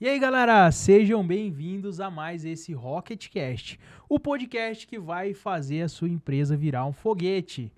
E aí, galera, sejam bem-vindos a mais esse RocketCast, o podcast que vai fazer a sua empresa virar um foguete.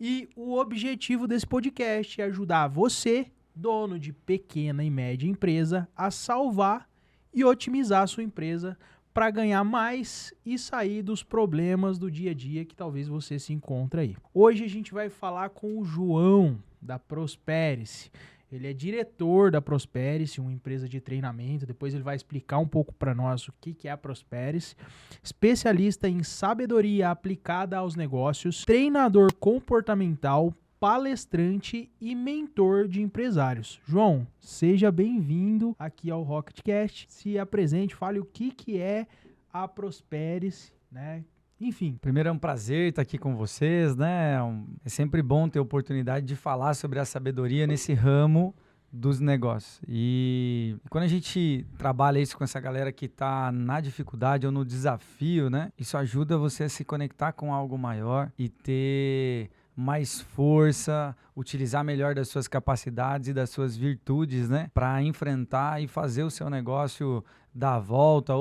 E o objetivo desse podcast é ajudar você, dono de pequena e média empresa, a salvar e otimizar a sua empresa para ganhar mais e sair dos problemas do dia a dia que talvez você se encontre aí. Hoje a gente vai falar com o João da Prosperice. Ele é diretor da Prosperice, uma empresa de treinamento. Depois ele vai explicar um pouco para nós o que é a Prosperice. Especialista em sabedoria aplicada aos negócios, treinador comportamental, palestrante e mentor de empresários. João, seja bem-vindo aqui ao RocketCast. Se apresente, fale o que é a Prosperice, né? Enfim. Primeiro é um prazer estar aqui com vocês, né? É sempre bom ter a oportunidade de falar sobre a sabedoria nesse ramo dos negócios. E quando a gente trabalha isso com essa galera que está na dificuldade ou no desafio, né? Isso ajuda você a se conectar com algo maior e ter mais força, utilizar melhor das suas capacidades e das suas virtudes, né? Para enfrentar e fazer o seu negócio dar a volta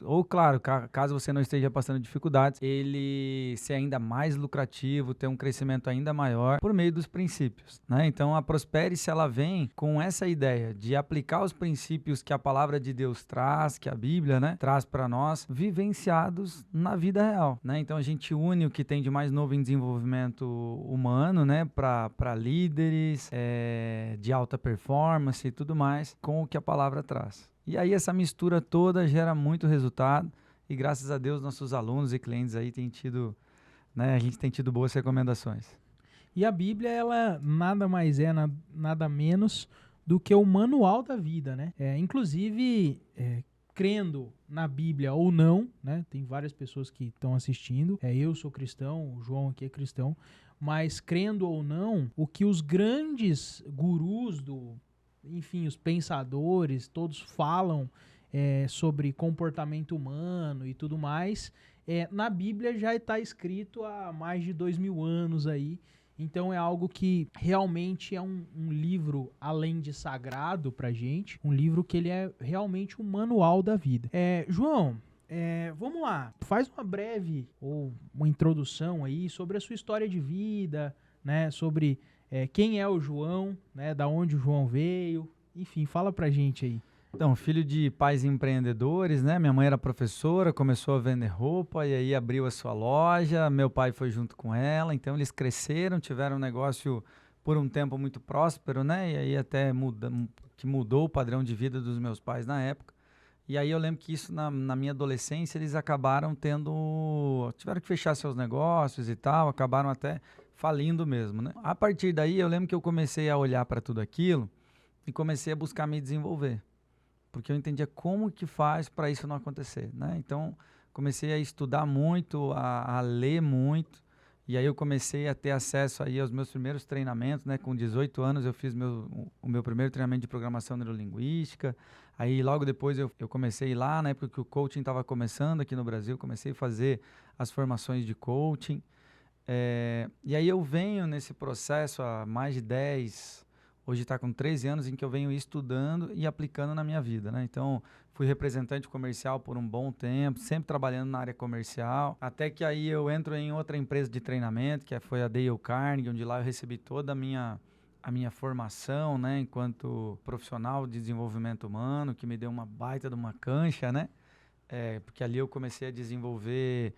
ou claro, caso você não esteja passando dificuldades, ele ser ainda mais lucrativo, ter um crescimento ainda maior por meio dos princípios, né? Então a Prosperice, ela vem com essa ideia de aplicar os princípios que a palavra de Deus traz, que a Bíblia, né, traz para nós, vivenciados na vida real, né? Então a gente une o que tem de mais novo em desenvolvimento humano, né, para líderes, de alta performance e tudo mais, com o que a palavra traz. E aí essa mistura toda gera muito resultado e graças a Deus nossos alunos e clientes aí têm tido, né, a gente tem tido boas recomendações. E a Bíblia, ela nada mais é, nada menos do que o manual da vida, né? Inclusive, crendo na Bíblia ou não, né? Tem várias pessoas que estão assistindo. Eu sou cristão, o João aqui é cristão. Mas crendo ou não, o que os grandes gurus enfim, os pensadores, todos falam sobre comportamento humano e tudo mais, na Bíblia já está escrito há mais de 2000 anos aí. Então é algo que realmente é um livro, além de sagrado pra gente, um livro que ele é realmente um manual da vida. João, vamos lá, faz uma breve ou uma introdução aí sobre a sua história de vida, né? Sobre quem é o João, né? Da onde o João veio, enfim, fala pra gente aí. Então, filho de pais empreendedores, né? Minha mãe era professora, começou a vender roupa e aí abriu a sua loja. Meu pai foi junto com ela, então eles cresceram, tiveram um negócio por um tempo muito próspero, né? E aí até que mudou o padrão de vida dos meus pais na época. E aí eu lembro que isso na minha adolescência eles acabaram tiveram que fechar seus negócios e tal, acabaram até falindo mesmo, né? A partir daí eu lembro que eu comecei a olhar para tudo aquilo e comecei a buscar me desenvolver porque eu entendia como que faz para isso não acontecer, né? Então, comecei a estudar muito, a ler muito, e aí eu comecei a ter acesso aí aos meus primeiros treinamentos, né? Com 18 anos eu fiz o meu primeiro treinamento de programação neurolinguística, aí logo depois eu comecei lá, na época que o coaching estava começando aqui no Brasil, comecei a fazer as formações de coaching, e aí eu venho nesse processo há mais de 10. Hoje está com 13 anos em que eu venho estudando e aplicando na minha vida, né? Então, fui representante comercial por um bom tempo, sempre trabalhando na área comercial, até que aí eu entro em outra empresa de treinamento, que foi a Dale Carnegie, onde lá eu recebi toda a minha formação, né? Enquanto profissional de desenvolvimento humano, que me deu uma baita de uma cancha, né? Porque ali eu comecei a desenvolver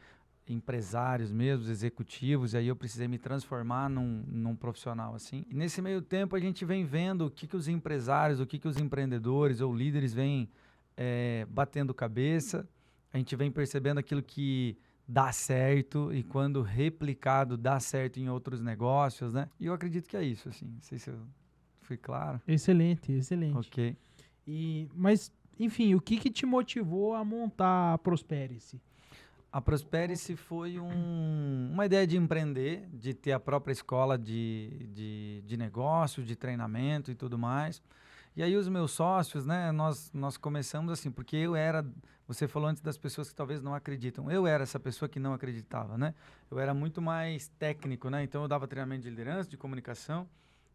empresários mesmo, executivos, e aí eu precisei me transformar num profissional assim. E nesse meio tempo a gente vem vendo o que os empresários, o que os empreendedores ou líderes vêm batendo cabeça, a gente vem percebendo aquilo que dá certo e quando replicado dá certo em outros negócios, né? E eu acredito que é isso, assim, não sei se eu fui claro. Excelente, excelente. Ok. Mas, enfim, o que te motivou a montar a Prosperice? A Prosperice foi uma ideia de empreender, de ter a própria escola de negócio, de treinamento e tudo mais. E aí os meus sócios, né, nós começamos assim, porque você falou antes das pessoas que talvez não acreditam. Eu era essa pessoa que não acreditava, né? Eu era muito mais técnico, né? Então eu dava treinamento de liderança, de comunicação,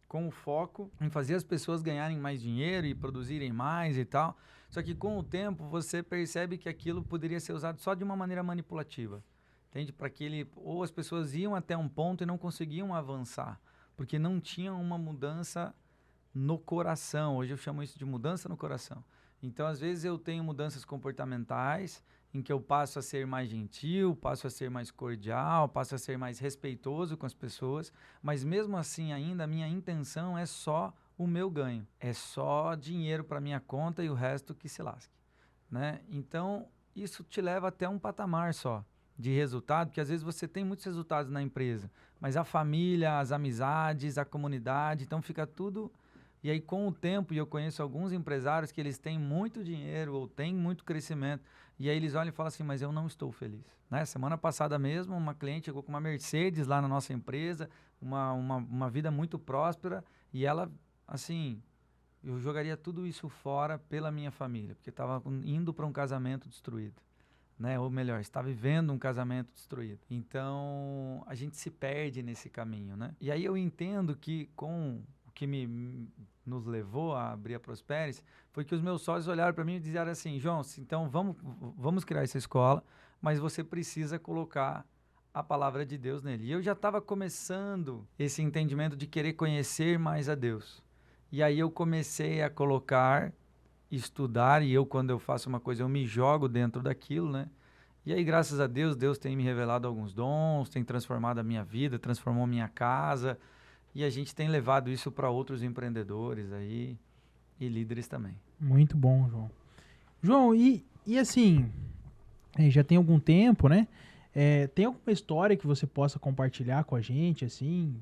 com o foco em fazer as pessoas ganharem mais dinheiro e produzirem mais e tal. Só que com o tempo você percebe que aquilo poderia ser usado só de uma maneira manipulativa. Entende? Para que ou as pessoas iam até um ponto e não conseguiam avançar, porque não tinham uma mudança no coração. Hoje eu chamo isso de mudança no coração. Então, às vezes eu tenho mudanças comportamentais em que eu passo a ser mais gentil, passo a ser mais cordial, passo a ser mais respeitoso com as pessoas, mas mesmo assim ainda a minha intenção é só o meu ganho, é só dinheiro para minha conta e o resto que se lasque, né? Então, isso te leva até um patamar só de resultado, porque às vezes você tem muitos resultados na empresa, mas a família, as amizades, a comunidade, então fica tudo... E aí, com o tempo, e eu conheço alguns empresários que eles têm muito dinheiro ou têm muito crescimento, e aí eles olham e falam assim, mas eu não estou feliz. Né? Semana passada mesmo, uma cliente chegou com uma Mercedes lá na nossa empresa, uma vida muito próspera, e ela, assim, eu jogaria tudo isso fora pela minha família, porque estava indo para um casamento destruído. Né? Ou melhor, está vivendo um casamento destruído. Então, a gente se perde nesse caminho, né? E aí eu entendo que com o que nos levou a abrir a Prosperis foi que os meus sócios olharam para mim e disseram assim, João, então vamos criar essa escola, mas você precisa colocar a palavra de Deus nele. E eu já estava começando esse entendimento de querer conhecer mais a Deus. E aí eu comecei a colocar... estudar, e eu, quando eu faço uma coisa, eu me jogo dentro daquilo, né? E aí, graças a Deus, Deus tem me revelado alguns dons, tem transformado a minha vida, transformou minha casa, e a gente tem levado isso para outros empreendedores aí e líderes também. Muito bom, João. João, e assim, já tem algum tempo, né? Tem alguma história que você possa compartilhar com a gente, assim,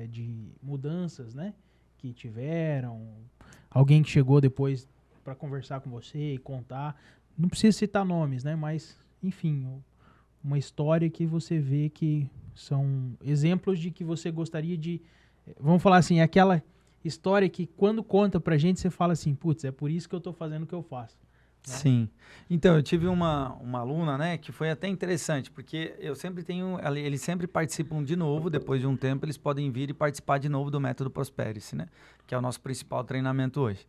de mudanças, né? Que tiveram, alguém que chegou depois para conversar com você e contar, não precisa citar nomes, né? Mas, enfim, uma história que você vê que são exemplos de que você gostaria de, vamos falar assim, aquela história que quando conta pra gente, você fala assim, putz, é por isso que eu tô fazendo o que eu faço. Né? Sim. Então, eu tive uma aluna, né, que foi até interessante, porque eu sempre tenho, eles sempre participam de novo, depois de um tempo, eles podem vir e participar de novo do Método Prosperity, né, que é o nosso principal treinamento hoje.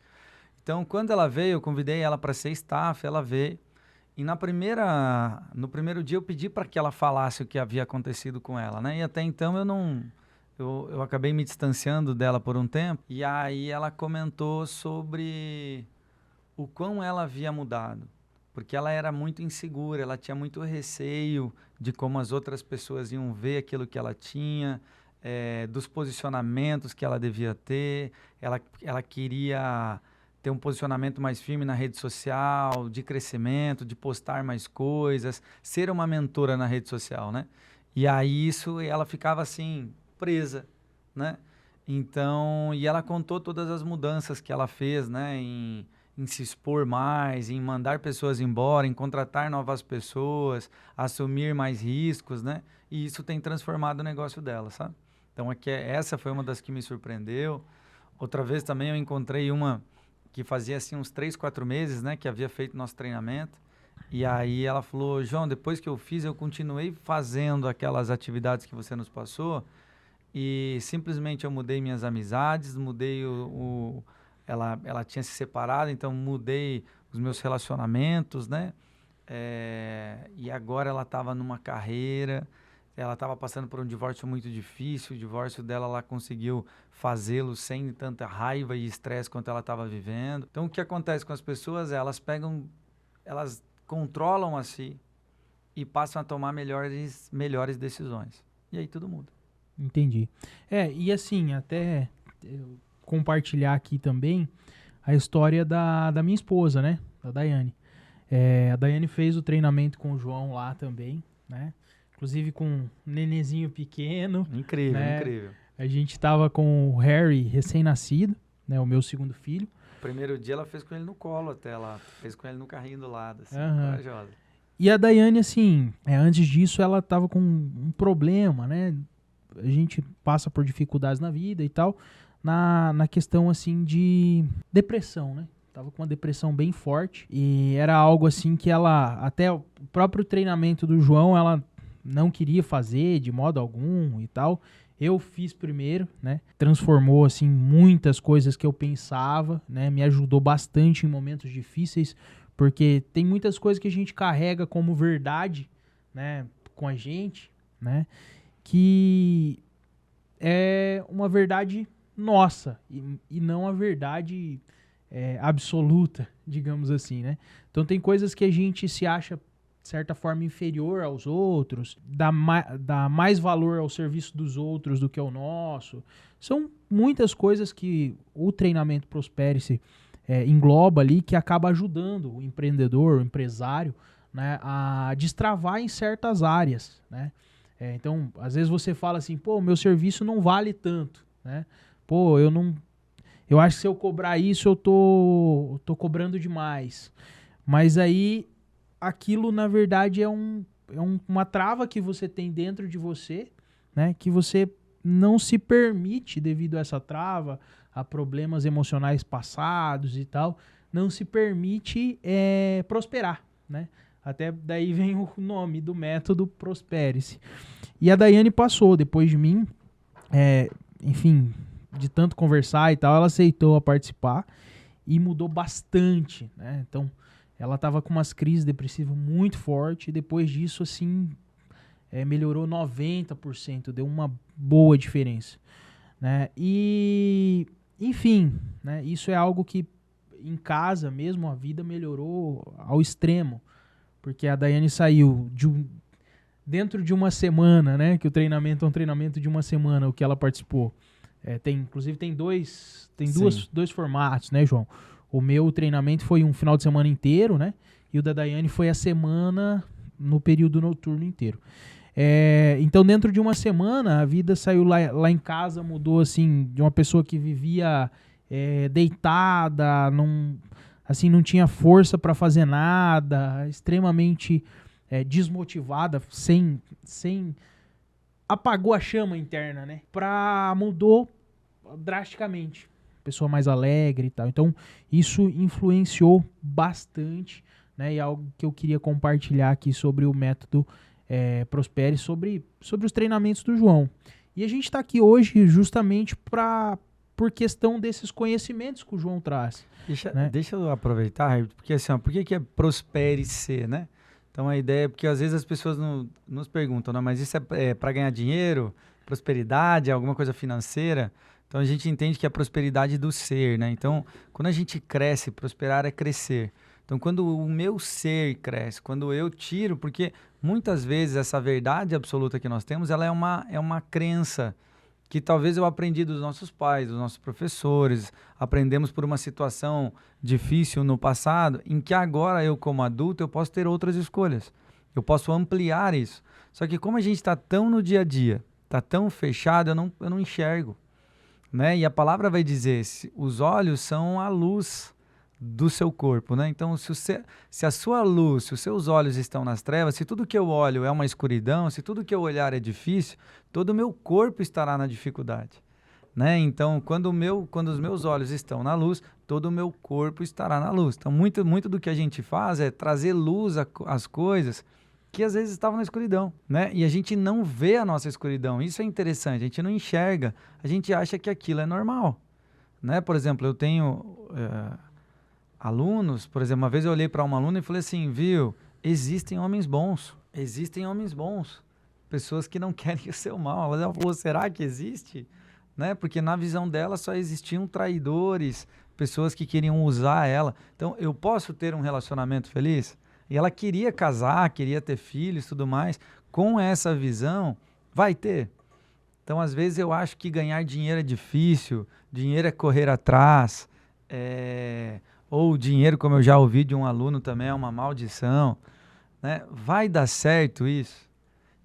Então, quando ela veio, eu convidei ela para ser staff, ela veio. E no primeiro dia eu pedi para que ela falasse o que havia acontecido com ela, né? E até então eu acabei me distanciando dela por um tempo. E aí ela comentou sobre o quão ela havia mudado. Porque ela era muito insegura, ela tinha muito receio de como as outras pessoas iam ver aquilo que ela tinha, dos posicionamentos que ela devia ter. Ela queria... ter um posicionamento mais firme na rede social, de crescimento, de postar mais coisas, ser uma mentora na rede social, né? E aí ela ficava assim, presa, né? Então, e ela contou todas as mudanças que ela fez, né? Em se expor mais, em mandar pessoas embora, em contratar novas pessoas, assumir mais riscos, né? E isso tem transformado o negócio dela, sabe? Então, essa foi uma das que me surpreendeu. Outra vez também eu encontrei uma que fazia assim uns 3, 4 meses, né, que havia feito nosso treinamento. E aí ela falou, João, depois que eu fiz, eu continuei fazendo aquelas atividades que você nos passou e simplesmente eu mudei minhas amizades, mudei ela tinha se separado, então mudei os meus relacionamentos, né? E agora ela estava numa carreira... Ela estava passando por um divórcio muito difícil, o divórcio dela ela conseguiu fazê-lo sem tanta raiva e estresse quanto ela estava vivendo. Então, o que acontece com as pessoas é elas controlam a si e passam a tomar melhores decisões. E aí tudo muda. Entendi. E assim, até compartilhar aqui também a história da minha esposa, né? Da Daiane. A Daiane fez o treinamento com o João lá também, né? Inclusive com um nenenzinho pequeno. Incrível, né? Incrível. A gente tava com o Harry recém-nascido, né? O meu segundo filho. Primeiro dia ela fez com ele no colo até lá. Fez com ele no carrinho do lado, assim, corajosa. E a Daiane, assim, antes disso ela tava com um problema, né? A gente passa por dificuldades na vida e tal. Na questão, assim, de depressão, né? Tava com uma depressão bem forte. E era algo, assim, que ela... Até o próprio treinamento do João, ela... não queria fazer de modo algum e tal. eu fiz primeiro, né? Transformou, assim, muitas coisas que eu pensava, né? Me ajudou bastante em momentos difíceis, porque tem muitas coisas que a gente carrega como verdade, né? Com a gente, né? Que é uma verdade nossa e não a verdade absoluta, digamos assim, né? Então tem coisas que a gente se acha de certa forma inferior aos outros, dá mais valor ao serviço dos outros do que ao nosso. São muitas coisas que o treinamento Prospere-se engloba ali, que acaba ajudando o empreendedor, o empresário, né, a destravar em certas áreas, né? Então, às vezes você fala assim, pô, meu serviço não vale tanto, né? Pô, eu acho que se eu cobrar isso, eu tô cobrando demais. Mas aí, aquilo, na verdade, uma trava que você tem dentro de você, né? Que você não se permite, devido a essa trava, a problemas emocionais passados e tal, não se permite prosperar, né? Até daí vem o nome do método Prospere-se. E a Daiane passou, depois de mim, enfim, de tanto conversar e tal, ela aceitou a participar e mudou bastante, né? Então, ela tava com umas crises depressivas muito fortes e depois disso, assim, melhorou 90%, deu uma boa diferença, né? E, enfim, né? Isso é algo que em casa mesmo a vida melhorou ao extremo, porque a Daiane saiu dentro de uma semana, né? Que o treinamento é um treinamento de uma semana, o que ela participou. Inclusive tem dois formatos, né, João? O meu treinamento foi um final de semana inteiro, né? E o da Daiane foi a semana no período noturno inteiro. Então, dentro de uma semana, a vida saiu lá em casa, mudou, assim, de uma pessoa que vivia deitada, não tinha força para fazer nada, extremamente desmotivada, apagou a chama interna, né? Mudou drasticamente. Pessoa mais alegre e tal. Então, isso influenciou bastante, né? E é algo que eu queria compartilhar aqui sobre o método Prospere, sobre os treinamentos do João. E a gente está aqui hoje justamente por questão desses conhecimentos que o João traz. Deixa eu aproveitar, porque assim, por que é Prospere-se, né? Então a ideia é porque às vezes as pessoas nos perguntam, né? Mas isso é para ganhar dinheiro, prosperidade, alguma coisa financeira? Então a gente entende que é a prosperidade do ser, né? Então quando a gente cresce, prosperar é crescer. Então quando o meu ser cresce, quando eu tiro, porque muitas vezes essa verdade absoluta que nós temos, ela é uma crença que talvez eu aprendi dos nossos pais, dos nossos professores, aprendemos por uma situação difícil no passado, em que agora eu como adulto eu posso ter outras escolhas, eu posso ampliar isso. Só que como a gente está tão no dia a dia, está tão fechado, eu não enxergo, né? E a palavra vai dizer, os olhos são a luz do seu corpo, né? Então, se a sua luz, se os seus olhos estão nas trevas, se tudo que eu olho é uma escuridão, se tudo que eu olhar é difícil, todo o meu corpo estará na dificuldade, né? Então, quando os meus olhos estão na luz, todo o meu corpo estará na luz. Então, muito do que a gente faz é trazer luz às coisas que às vezes estavam na escuridão, né? E a gente não vê a nossa escuridão. Isso é interessante, a gente não enxerga, a gente acha que aquilo é normal, né? Por exemplo, eu tenho alunos, por exemplo, uma vez eu olhei para uma aluna e falei assim, viu, existem homens bons, pessoas que não querem o seu mal. Ela falou, será que existe? Né? Porque na visão dela só existiam traidores, pessoas que queriam usar ela. Então, eu posso ter um relacionamento feliz? E ela queria casar, queria ter filhos e tudo mais. Com essa visão, vai ter. Então, às vezes eu acho que ganhar dinheiro é difícil, dinheiro é correr atrás, ou dinheiro, como eu já ouvi de um aluno também, é uma maldição, né? Vai dar certo isso?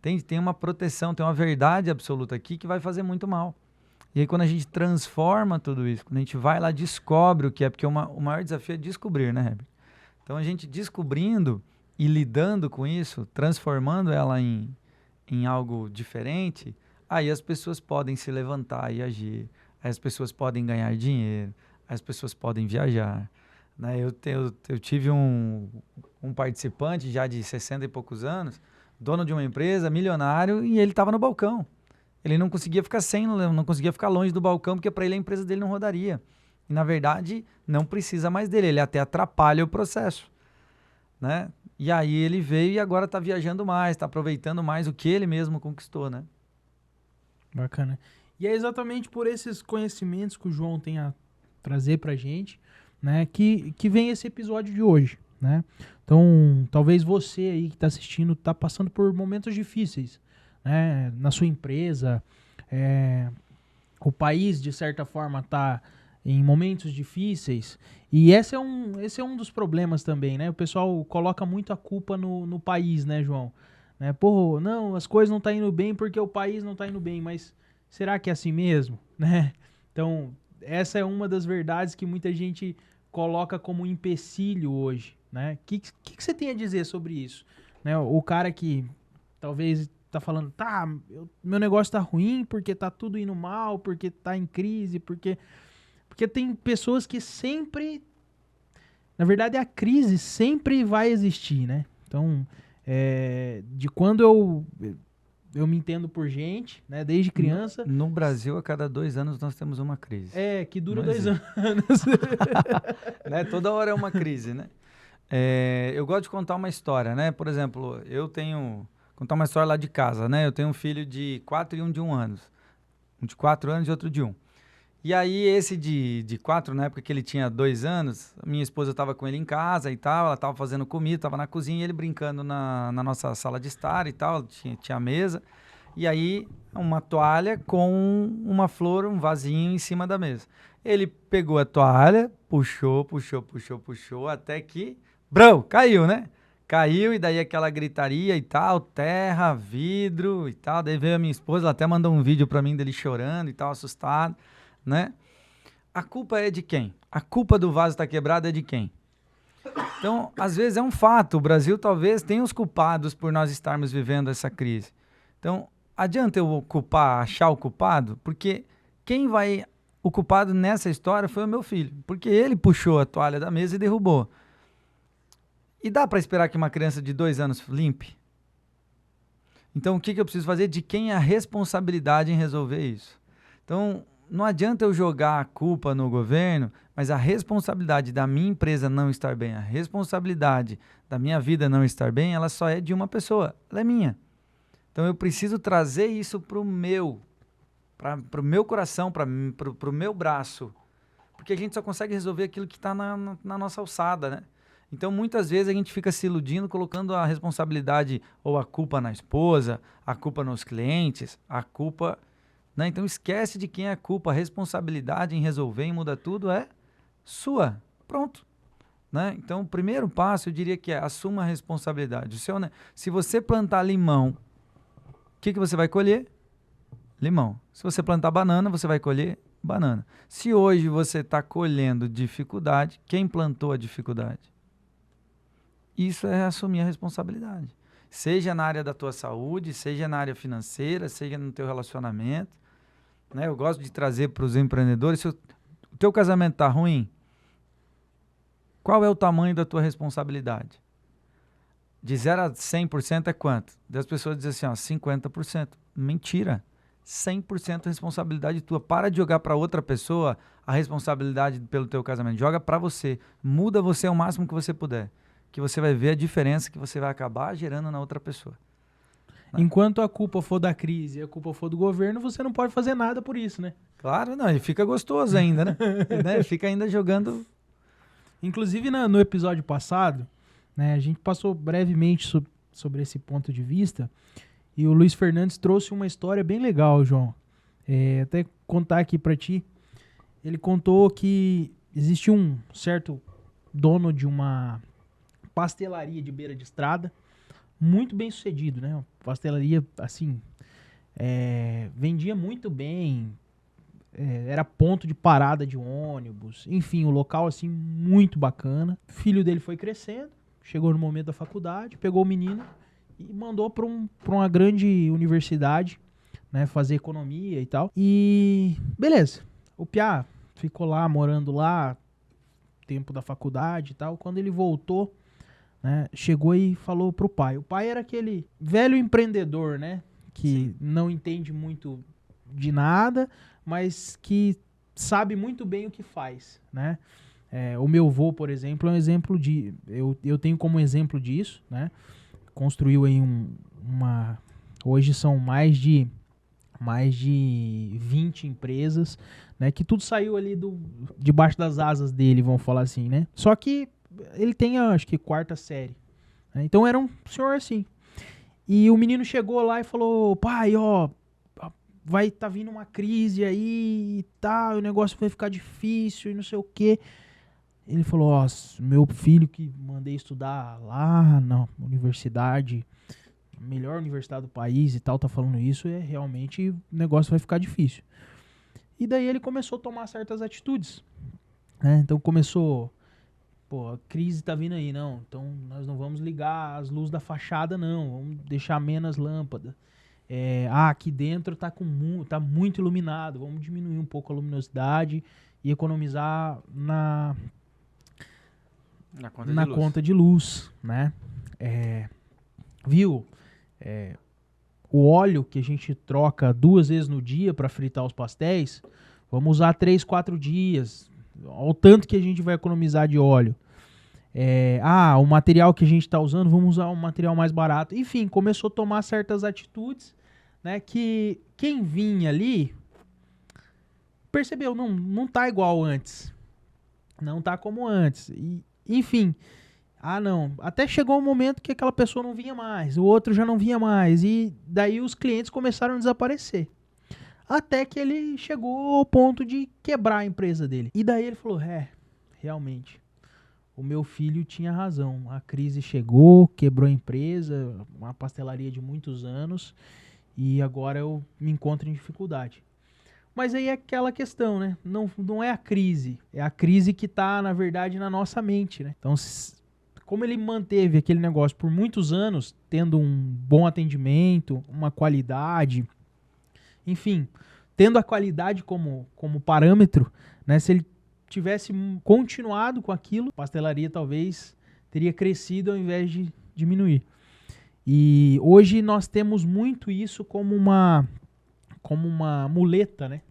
Tem uma proteção, tem uma verdade absoluta aqui que vai fazer muito mal. E aí quando a gente transforma tudo isso, quando a gente vai lá, descobre o que é, porque o maior desafio é descobrir, né, Heber? Então a gente descobrindo e lidando com isso, transformando ela em algo diferente, aí as pessoas podem se levantar e agir, aí as pessoas podem ganhar dinheiro, aí as pessoas podem viajar, né? Eu tive um participante já de 60 e poucos anos, dono de uma empresa, milionário, e ele estava no balcão. Ele não conseguia ficar não conseguia ficar longe do balcão, porque para ele a empresa dele não rodaria. E, na verdade, não precisa mais dele, ele até atrapalha o processo, né? E aí ele veio e agora está viajando mais, está aproveitando mais o que ele mesmo conquistou, né? Bacana. E é exatamente por esses conhecimentos que o João tem a trazer pra gente, né, que vem esse episódio de hoje, né? Então, talvez você aí que tá assistindo tá passando por momentos difíceis, né, na sua empresa, o país, de certa forma, tá em momentos difíceis, e esse é um dos problemas também, né? O pessoal coloca muito a culpa no país, né, João? Né? Pô, não, as coisas não tá indo bem porque o país não tá indo bem, mas será que é assim mesmo, né? Então, essa é uma das verdades que muita gente coloca como empecilho hoje, né? O que você tem a dizer sobre isso? Né? O cara que talvez tá falando, tá, meu negócio tá ruim porque tá tudo indo mal, porque tá em crise, porque tem pessoas que sempre, na verdade, a crise sempre vai existir, né? Então, de quando eu me entendo por gente, né? Desde criança. No Brasil, a cada 2 anos, nós temos uma crise. Que dura Não 2 existe. anos. Né? Toda hora é uma crise, né? Eu gosto de contar uma história, né? Por exemplo, contar uma história lá de casa, né? Eu tenho um filho de 4 e um de 1 ano. Um de 4 anos e outro de 1. E aí, esse de 4, na época que ele tinha 2 anos, minha esposa estava com ele em casa e tal, ela estava fazendo comida, estava na cozinha, e ele brincando na nossa sala de estar e tal, tinha a mesa. E aí, uma toalha com uma flor, um vasinho em cima da mesa. Ele pegou a toalha, puxou, até que, caiu, né? Caiu, e daí aquela gritaria e tal, terra, vidro e tal. Daí veio a minha esposa, ela até mandou um vídeo pra mim dele chorando e tal, assustado, né? A culpa é de quem? A culpa do vaso estar quebrado é de quem? Então, às vezes é um fato, o Brasil talvez tenha os culpados por nós estarmos vivendo essa crise. Então, adianta eu achar o culpado? Porque o culpado nessa história foi o meu filho, porque ele puxou a toalha da mesa e derrubou. E dá para esperar que uma criança de 2 anos limpe? Então, o que eu preciso fazer? De quem é a responsabilidade em resolver isso? Então, não adianta eu jogar a culpa no governo, mas a responsabilidade da minha empresa não estar bem, a responsabilidade da minha vida não estar bem, ela só é de uma pessoa, ela é minha. Então, eu preciso trazer isso para o meu coração, para o meu braço, porque a gente só consegue resolver aquilo que está na nossa alçada, né? Então, muitas vezes a gente fica se iludindo, colocando a responsabilidade ou a culpa na esposa, a culpa nos clientes, a culpa, né? Então, esquece de quem é a culpa. A responsabilidade em resolver e mudar tudo é sua. Pronto. Né? Então, o primeiro passo, eu diria que é assuma a responsabilidade. Se você plantar limão, o que você vai colher? Limão. Se você plantar banana, você vai colher banana. Se hoje você está colhendo dificuldade, quem plantou a dificuldade? Isso é assumir a responsabilidade. Seja na área da tua saúde, seja na área financeira, seja no teu relacionamento. Né? Eu gosto de trazer para os empreendedores, se o teu casamento está ruim, qual é o tamanho da tua responsabilidade? De 0 a 100% é quanto? Das pessoas dizem assim, 50%. Mentira. 100% responsabilidade tua. Para de jogar para outra pessoa a responsabilidade pelo teu casamento. Joga para você. Muda você ao máximo que você puder. Que você vai ver a diferença que você vai acabar gerando na outra pessoa. Né? Enquanto a culpa for da crise e a culpa for do governo, você não pode fazer nada por isso, né? Claro, não. E fica gostoso ainda, né? Fica ainda jogando. Inclusive, no episódio passado, né, a gente passou brevemente sobre esse ponto de vista e o Luiz Fernandes trouxe uma história bem legal, João. Até contar aqui pra ti. Ele contou que existe um certo dono de uma pastelaria de beira de estrada, muito bem sucedido, né? Pastelaria, assim, vendia muito bem, era ponto de parada de ônibus, enfim, o local, assim, muito bacana. O filho dele foi crescendo, chegou no momento da faculdade, pegou o menino e mandou para uma grande universidade, né, fazer economia e tal. E beleza, o Piá ficou lá, morando lá, tempo da faculdade e tal. Quando ele voltou, né, chegou e falou pro pai. O pai era aquele velho empreendedor, né, que não entende muito de nada, mas que sabe muito bem o que faz, né? O meu avô, por exemplo, é um exemplo de... Eu tenho como exemplo disso, né? Construiu aí hoje são mais de 20 empresas, né? Que tudo saiu ali debaixo das asas dele, vamos falar assim, né? Só que ele tem, acho que, 4ª série. Né? Então era um senhor assim. E o menino chegou lá e falou, pai, ó, vai tá vindo uma crise aí e tal, o negócio vai ficar difícil e não sei o quê. Ele falou, ó, meu filho que mandei estudar lá na universidade, melhor universidade do país e tal, tá falando isso, realmente o negócio vai ficar difícil. E daí ele começou a tomar certas atitudes, né? Então começou, pô, a crise tá vindo aí, não, então nós não vamos ligar as luzes da fachada, não, vamos deixar menos lâmpada. Aqui dentro tá muito iluminado, vamos diminuir um pouco a luminosidade e economizar na conta de luz, né? Viu? O óleo que a gente troca 2 vezes no dia para fritar os pastéis, vamos usar 3, 4 dias. Olha o tanto que a gente vai economizar de óleo. O material que a gente está usando, vamos usar um material mais barato. Enfim, começou a tomar certas atitudes, né, que quem vinha ali percebeu, não tá igual antes. Não tá como antes. Enfim, não. Até chegou um momento que aquela pessoa não vinha mais, o outro já não vinha mais, e daí os clientes começaram a desaparecer. Até que ele chegou ao ponto de quebrar a empresa dele. E daí ele falou, realmente, o meu filho tinha razão. A crise chegou, quebrou a empresa, uma pastelaria de muitos anos, e agora eu me encontro em dificuldade. Mas aí é aquela questão, né? Não é a crise, é a crise que está, na verdade, na nossa mente, né? Então, como ele manteve aquele negócio por muitos anos, tendo um bom atendimento, uma qualidade, enfim, tendo a qualidade como parâmetro, né? Se ele tivesse continuado com aquilo, a pastelaria talvez teria crescido ao invés de diminuir. E hoje nós temos muito isso como uma muleta, né?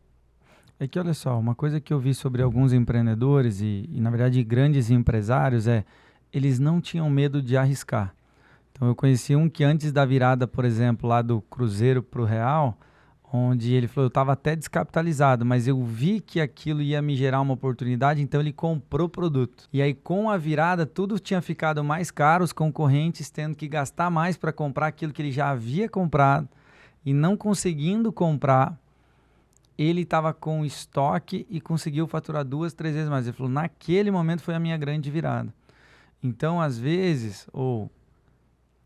É que olha só, uma coisa que eu vi sobre alguns empreendedores e na verdade grandes empresários eles não tinham medo de arriscar. Então eu conheci um que antes da virada, por exemplo, lá do Cruzeiro para o Real, onde ele falou, eu estava até descapitalizado, mas eu vi que aquilo ia me gerar uma oportunidade, então ele comprou o produto. E aí com a virada tudo tinha ficado mais caro, os concorrentes tendo que gastar mais para comprar aquilo que ele já havia comprado e não conseguindo comprar. Ele estava com estoque e conseguiu faturar 2, 3 vezes mais. Ele falou, naquele momento foi a minha grande virada. Então, às vezes, ou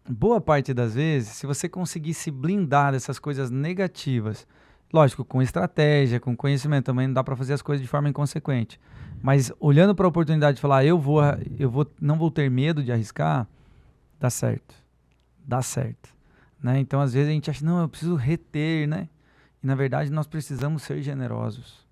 boa parte das vezes, se você conseguir se blindar dessas coisas negativas, lógico, com estratégia, com conhecimento, também não dá para fazer as coisas de forma inconsequente. Mas olhando para a oportunidade de falar, não vou ter medo de arriscar, dá certo. Dá certo. Né? Então, às vezes a gente acha, não, eu preciso reter, né? E, na verdade, nós precisamos ser generosos.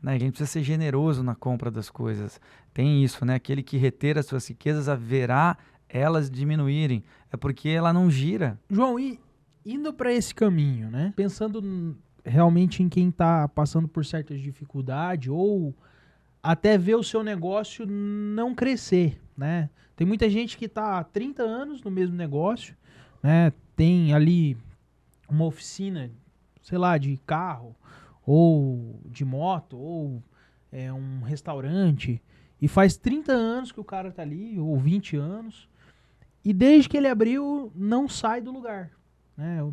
Né? A gente precisa ser generoso na compra das coisas. Tem isso, né? Aquele que reter as suas riquezas, haverá elas diminuírem. É porque ela não gira. João, e indo para esse caminho, né? Pensando realmente em quem está passando por certas dificuldades ou até ver o seu negócio não crescer, né? Tem muita gente que está há 30 anos no mesmo negócio, né? Tem ali uma oficina, sei lá, de carro, ou de moto, ou um restaurante, e faz 30 anos que o cara tá ali, ou 20 anos, e desde que ele abriu, não sai do lugar, né? O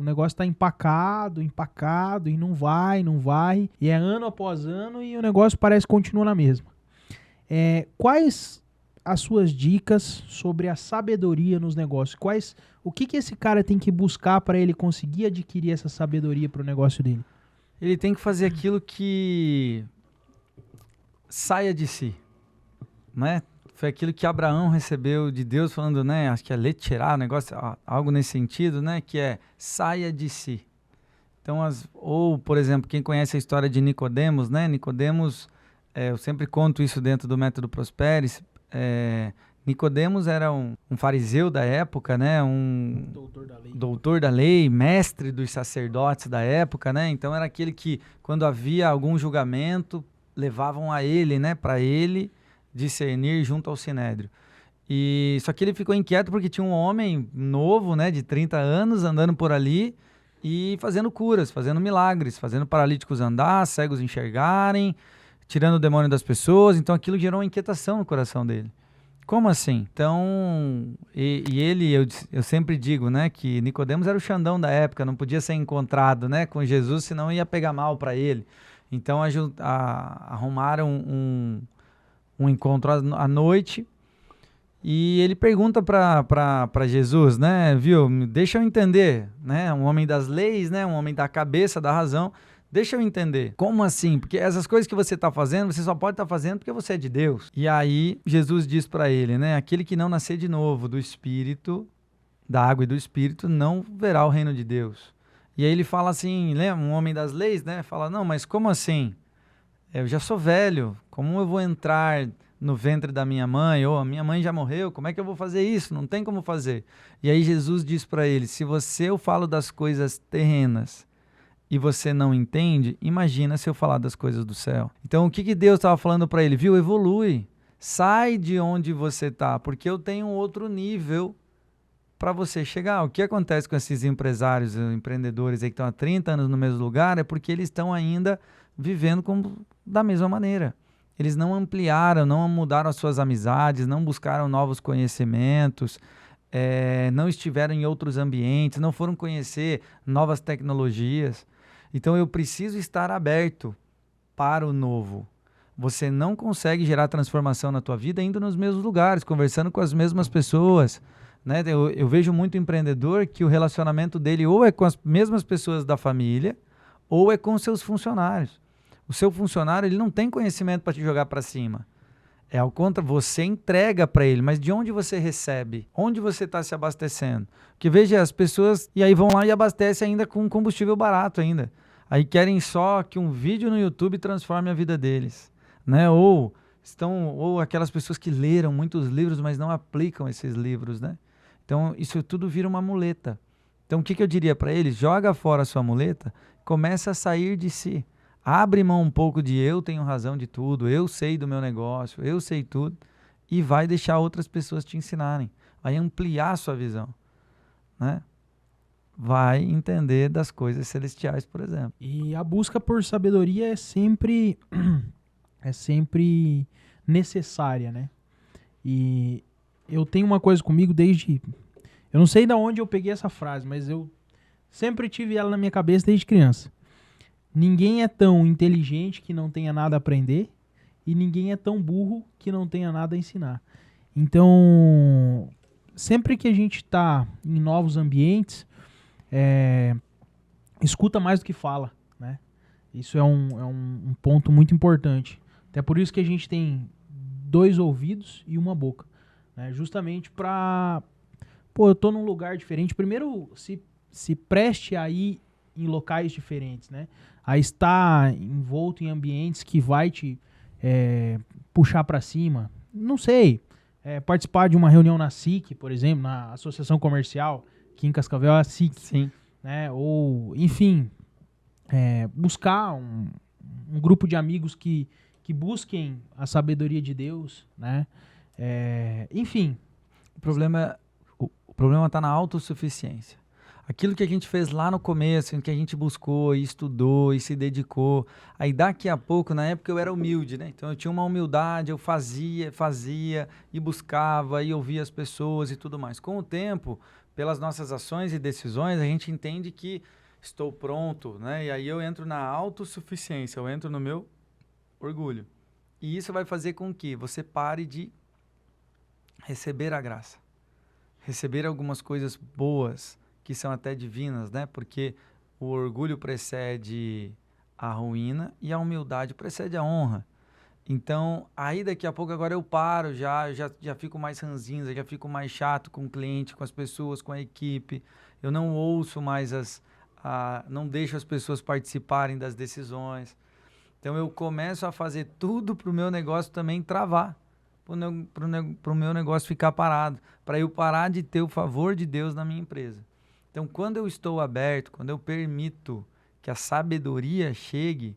negócio tá empacado, e não vai, e é ano após ano, e o negócio parece que continua na mesma. Quais as suas dicas sobre a sabedoria nos negócios? O que esse cara tem que buscar para ele conseguir adquirir essa sabedoria para o negócio dele? Ele tem que fazer aquilo que saia de si, né? Foi aquilo que Abraão recebeu de Deus falando, né? Acho que é letirá, negócio, algo nesse sentido, né? Que é saia de si. Então, ou, por exemplo, quem conhece a história de Nicodemos, né? Nicodemos, eu sempre conto isso dentro do Método Prosperes. Nicodemos era um fariseu da época, né? Um Doutor da lei. doutor da lei, mestre dos sacerdotes da época, né? Então era aquele que, quando havia algum julgamento, levavam a ele, né? Para ele discernir junto ao sinédrio. E só que ele ficou inquieto porque tinha um homem novo, né? De 30 anos, andando por ali e fazendo curas, fazendo milagres, fazendo paralíticos andar, cegos enxergarem, tirando o demônio das pessoas. Então aquilo gerou uma inquietação no coração dele. Como assim? Então, eu sempre digo, né, que Nicodemos era o Xandão da época, não podia ser encontrado, né, com Jesus, senão ia pegar mal para ele. Então, arrumaram um encontro à noite e ele pergunta para Jesus, né, viu, deixa eu entender, né, um homem das leis, né, um homem da cabeça, da razão. Deixa eu entender. Como assim? Porque essas coisas que você está fazendo, você só pode estar fazendo porque você é de Deus. E aí, Jesus diz para ele, né? Aquele que não nascer de novo do Espírito, da água e do Espírito, não verá o reino de Deus. E aí ele fala assim, lembra? Um homem das leis, né? Fala, não, mas como assim? Eu já sou velho. Como eu vou entrar no ventre da minha mãe? Ou a minha mãe já morreu. Como é que eu vou fazer isso? Não tem como fazer. E aí Jesus diz para ele, se eu falo das coisas terrenas e você não entende, imagina se eu falar das coisas do céu. Então, o que Deus estava falando para ele? Viu? Evolui. Sai de onde você está, porque eu tenho um outro nível para você chegar. O que acontece com esses empresários, empreendedores aí que estão há 30 anos no mesmo lugar é porque eles estão ainda vivendo da mesma maneira. Eles não ampliaram, não mudaram as suas amizades, não buscaram novos conhecimentos, não estiveram em outros ambientes, não foram conhecer novas tecnologias. Então eu preciso estar aberto para o novo. Você não consegue gerar transformação na tua vida indo nos mesmos lugares, conversando com as mesmas pessoas, né? Eu vejo muito empreendedor que o relacionamento dele ou é com as mesmas pessoas da família ou é com seus funcionários. O seu funcionário ele não tem conhecimento para te jogar para cima. É ao contrário, você entrega para ele, mas de onde você recebe? Onde você está se abastecendo? Porque veja, as pessoas, e aí vão lá e abastecem ainda com combustível barato ainda. Aí querem só que um vídeo no YouTube transforme a vida deles, né? Ou aquelas pessoas que leram muitos livros, mas não aplicam esses livros, né? Então isso tudo vira uma muleta. Então o que eu diria para eles? Joga fora a sua muleta, começa a sair de si. Abre mão um pouco de eu tenho razão de tudo, eu sei do meu negócio, eu sei tudo, e vai deixar outras pessoas te ensinarem. Vai ampliar a sua visão, né? Vai entender das coisas celestiais, por exemplo. E a busca por sabedoria é sempre necessária, né? E eu tenho uma coisa comigo eu não sei de onde eu peguei essa frase, mas eu sempre tive ela na minha cabeça desde criança. Ninguém é tão inteligente que não tenha nada a aprender e ninguém é tão burro que não tenha nada a ensinar. Então, sempre que a gente está em novos ambientes, escuta mais do que fala, né? Isso é um ponto muito importante. Até por isso que a gente tem 2 ouvidos e uma boca, né? Justamente para... Pô, eu tô num lugar diferente. Primeiro, se preste a ir em locais diferentes, né? A estar envolto em ambientes que vai te puxar para cima. Não sei, participar de uma reunião na SIC, por exemplo, na Associação Comercial, aqui em Cascavel é a SIC. Sim. Né? Ou, enfim, buscar um grupo de amigos que busquem a sabedoria de Deus, né? Enfim. O problema está na autossuficiência. Aquilo que a gente fez lá no começo, em que a gente buscou e estudou e se dedicou. Aí daqui a pouco, na época eu era humilde, né? Então eu tinha uma humildade, eu fazia e buscava e ouvia as pessoas e tudo mais. Com o tempo, pelas nossas ações e decisões, a gente entende que estou pronto, né? E aí eu entro na autossuficiência, eu entro no meu orgulho. E isso vai fazer com que você pare de receber a graça. Receber algumas coisas boas, que são até divinas, né? Porque o orgulho precede a ruína e a humildade precede a honra. Então, aí daqui a pouco agora eu paro, já fico mais ranzinza, já fico mais chato com o cliente, com as pessoas, com a equipe. Eu não ouço mais não deixo as pessoas participarem das decisões. Então eu começo a fazer tudo para o meu negócio também travar. para o meu negócio ficar parado, para eu parar de ter o favor de Deus na minha empresa. Então, quando eu estou aberto, quando eu permito que a sabedoria chegue,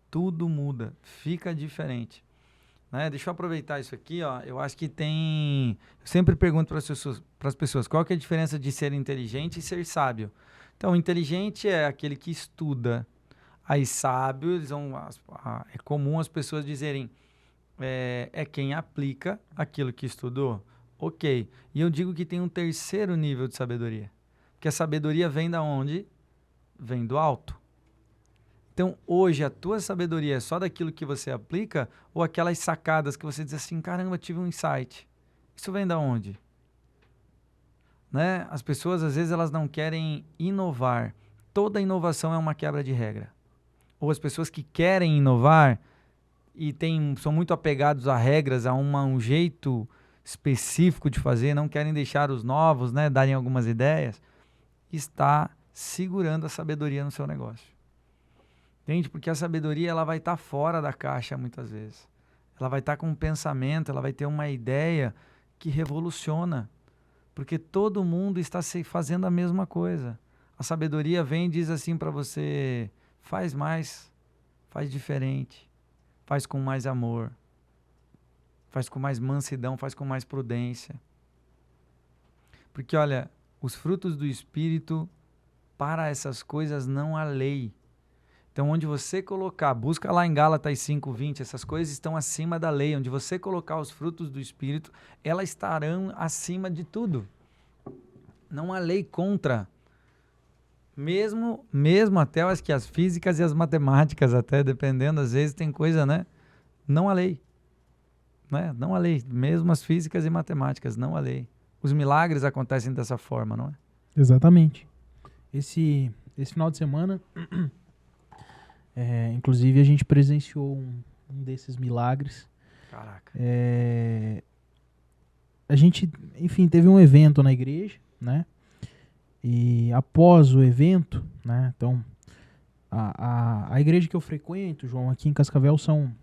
tudo muda, fica diferente. Né? Deixa eu aproveitar isso aqui, ó. Eu acho que tem... Eu sempre pergunto para as pessoas qual que é a diferença de ser inteligente e ser sábio. Então, inteligente é aquele que estuda. Aí, sábio, é comum as pessoas dizerem é quem aplica aquilo que estudou. Ok. E eu digo que tem um terceiro nível de sabedoria. Que a sabedoria vem da onde? Vem do alto. Então, hoje, a tua sabedoria é só daquilo que você aplica ou aquelas sacadas que você diz assim, caramba, tive um insight. Isso vem da onde? Né? As pessoas, às vezes, elas não querem inovar. Toda inovação é uma quebra de regra. Ou as pessoas que querem inovar e são muito apegados a regras, a um jeito específico de fazer, não querem deixar os novos, né, darem algumas ideias, está segurando a sabedoria no seu negócio. Entende? Porque a sabedoria ela vai estar fora da caixa muitas vezes. Ela vai estar com um pensamento, ela vai ter uma ideia que revoluciona. Porque todo mundo está fazendo a mesma coisa. A sabedoria vem e diz assim para você, faz mais, faz diferente, faz com mais amor, faz com mais mansidão, faz com mais prudência. Porque, olha, os frutos do Espírito, para essas coisas não há lei. Então, onde você colocar, busca lá em Gálatas 5:20, essas coisas estão acima da lei. Onde você colocar os frutos do Espírito, elas estarão acima de tudo. Não há lei contra. Mesmo até as físicas e as matemáticas, até dependendo, às vezes tem coisa, né? Não há lei. Né? Não há lei. Mesmo as físicas e matemáticas, não há lei. Os milagres acontecem dessa forma, não é? Exatamente. Esse final de semana, inclusive, a gente presenciou um desses milagres. Caraca. A gente, enfim, teve um evento na igreja, né? E após o evento, né? Então, a igreja que eu frequento, João, aqui em Cascavel são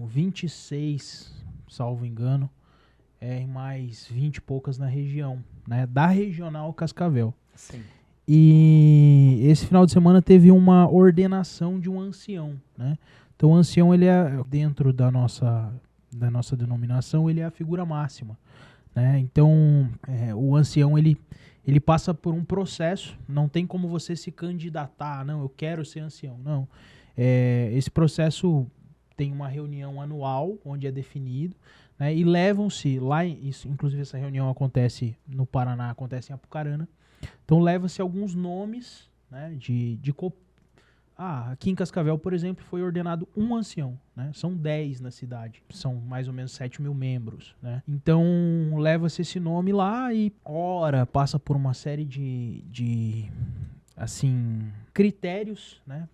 26, salvo engano, e mais 20 e poucas na região, né? Da Regional Cascavel. Sim. E esse final de semana teve uma ordenação de um ancião, né? Então o ancião, ele é, dentro da nossa denominação, ele é a figura máxima, né? Então o ancião, ele passa por um processo, não tem como você se candidatar, não, eu quero ser ancião, não. Esse processo tem uma reunião anual, onde é definido, né? E levam-se lá, inclusive essa reunião acontece no Paraná, acontece em Apucarana, então leva-se alguns nomes, né, aqui em Cascavel, por exemplo, foi ordenado um ancião, né? São 10 na cidade, são mais ou menos 7.000 membros, né? Então leva-se esse nome lá e passa por uma série de assim, critérios, né,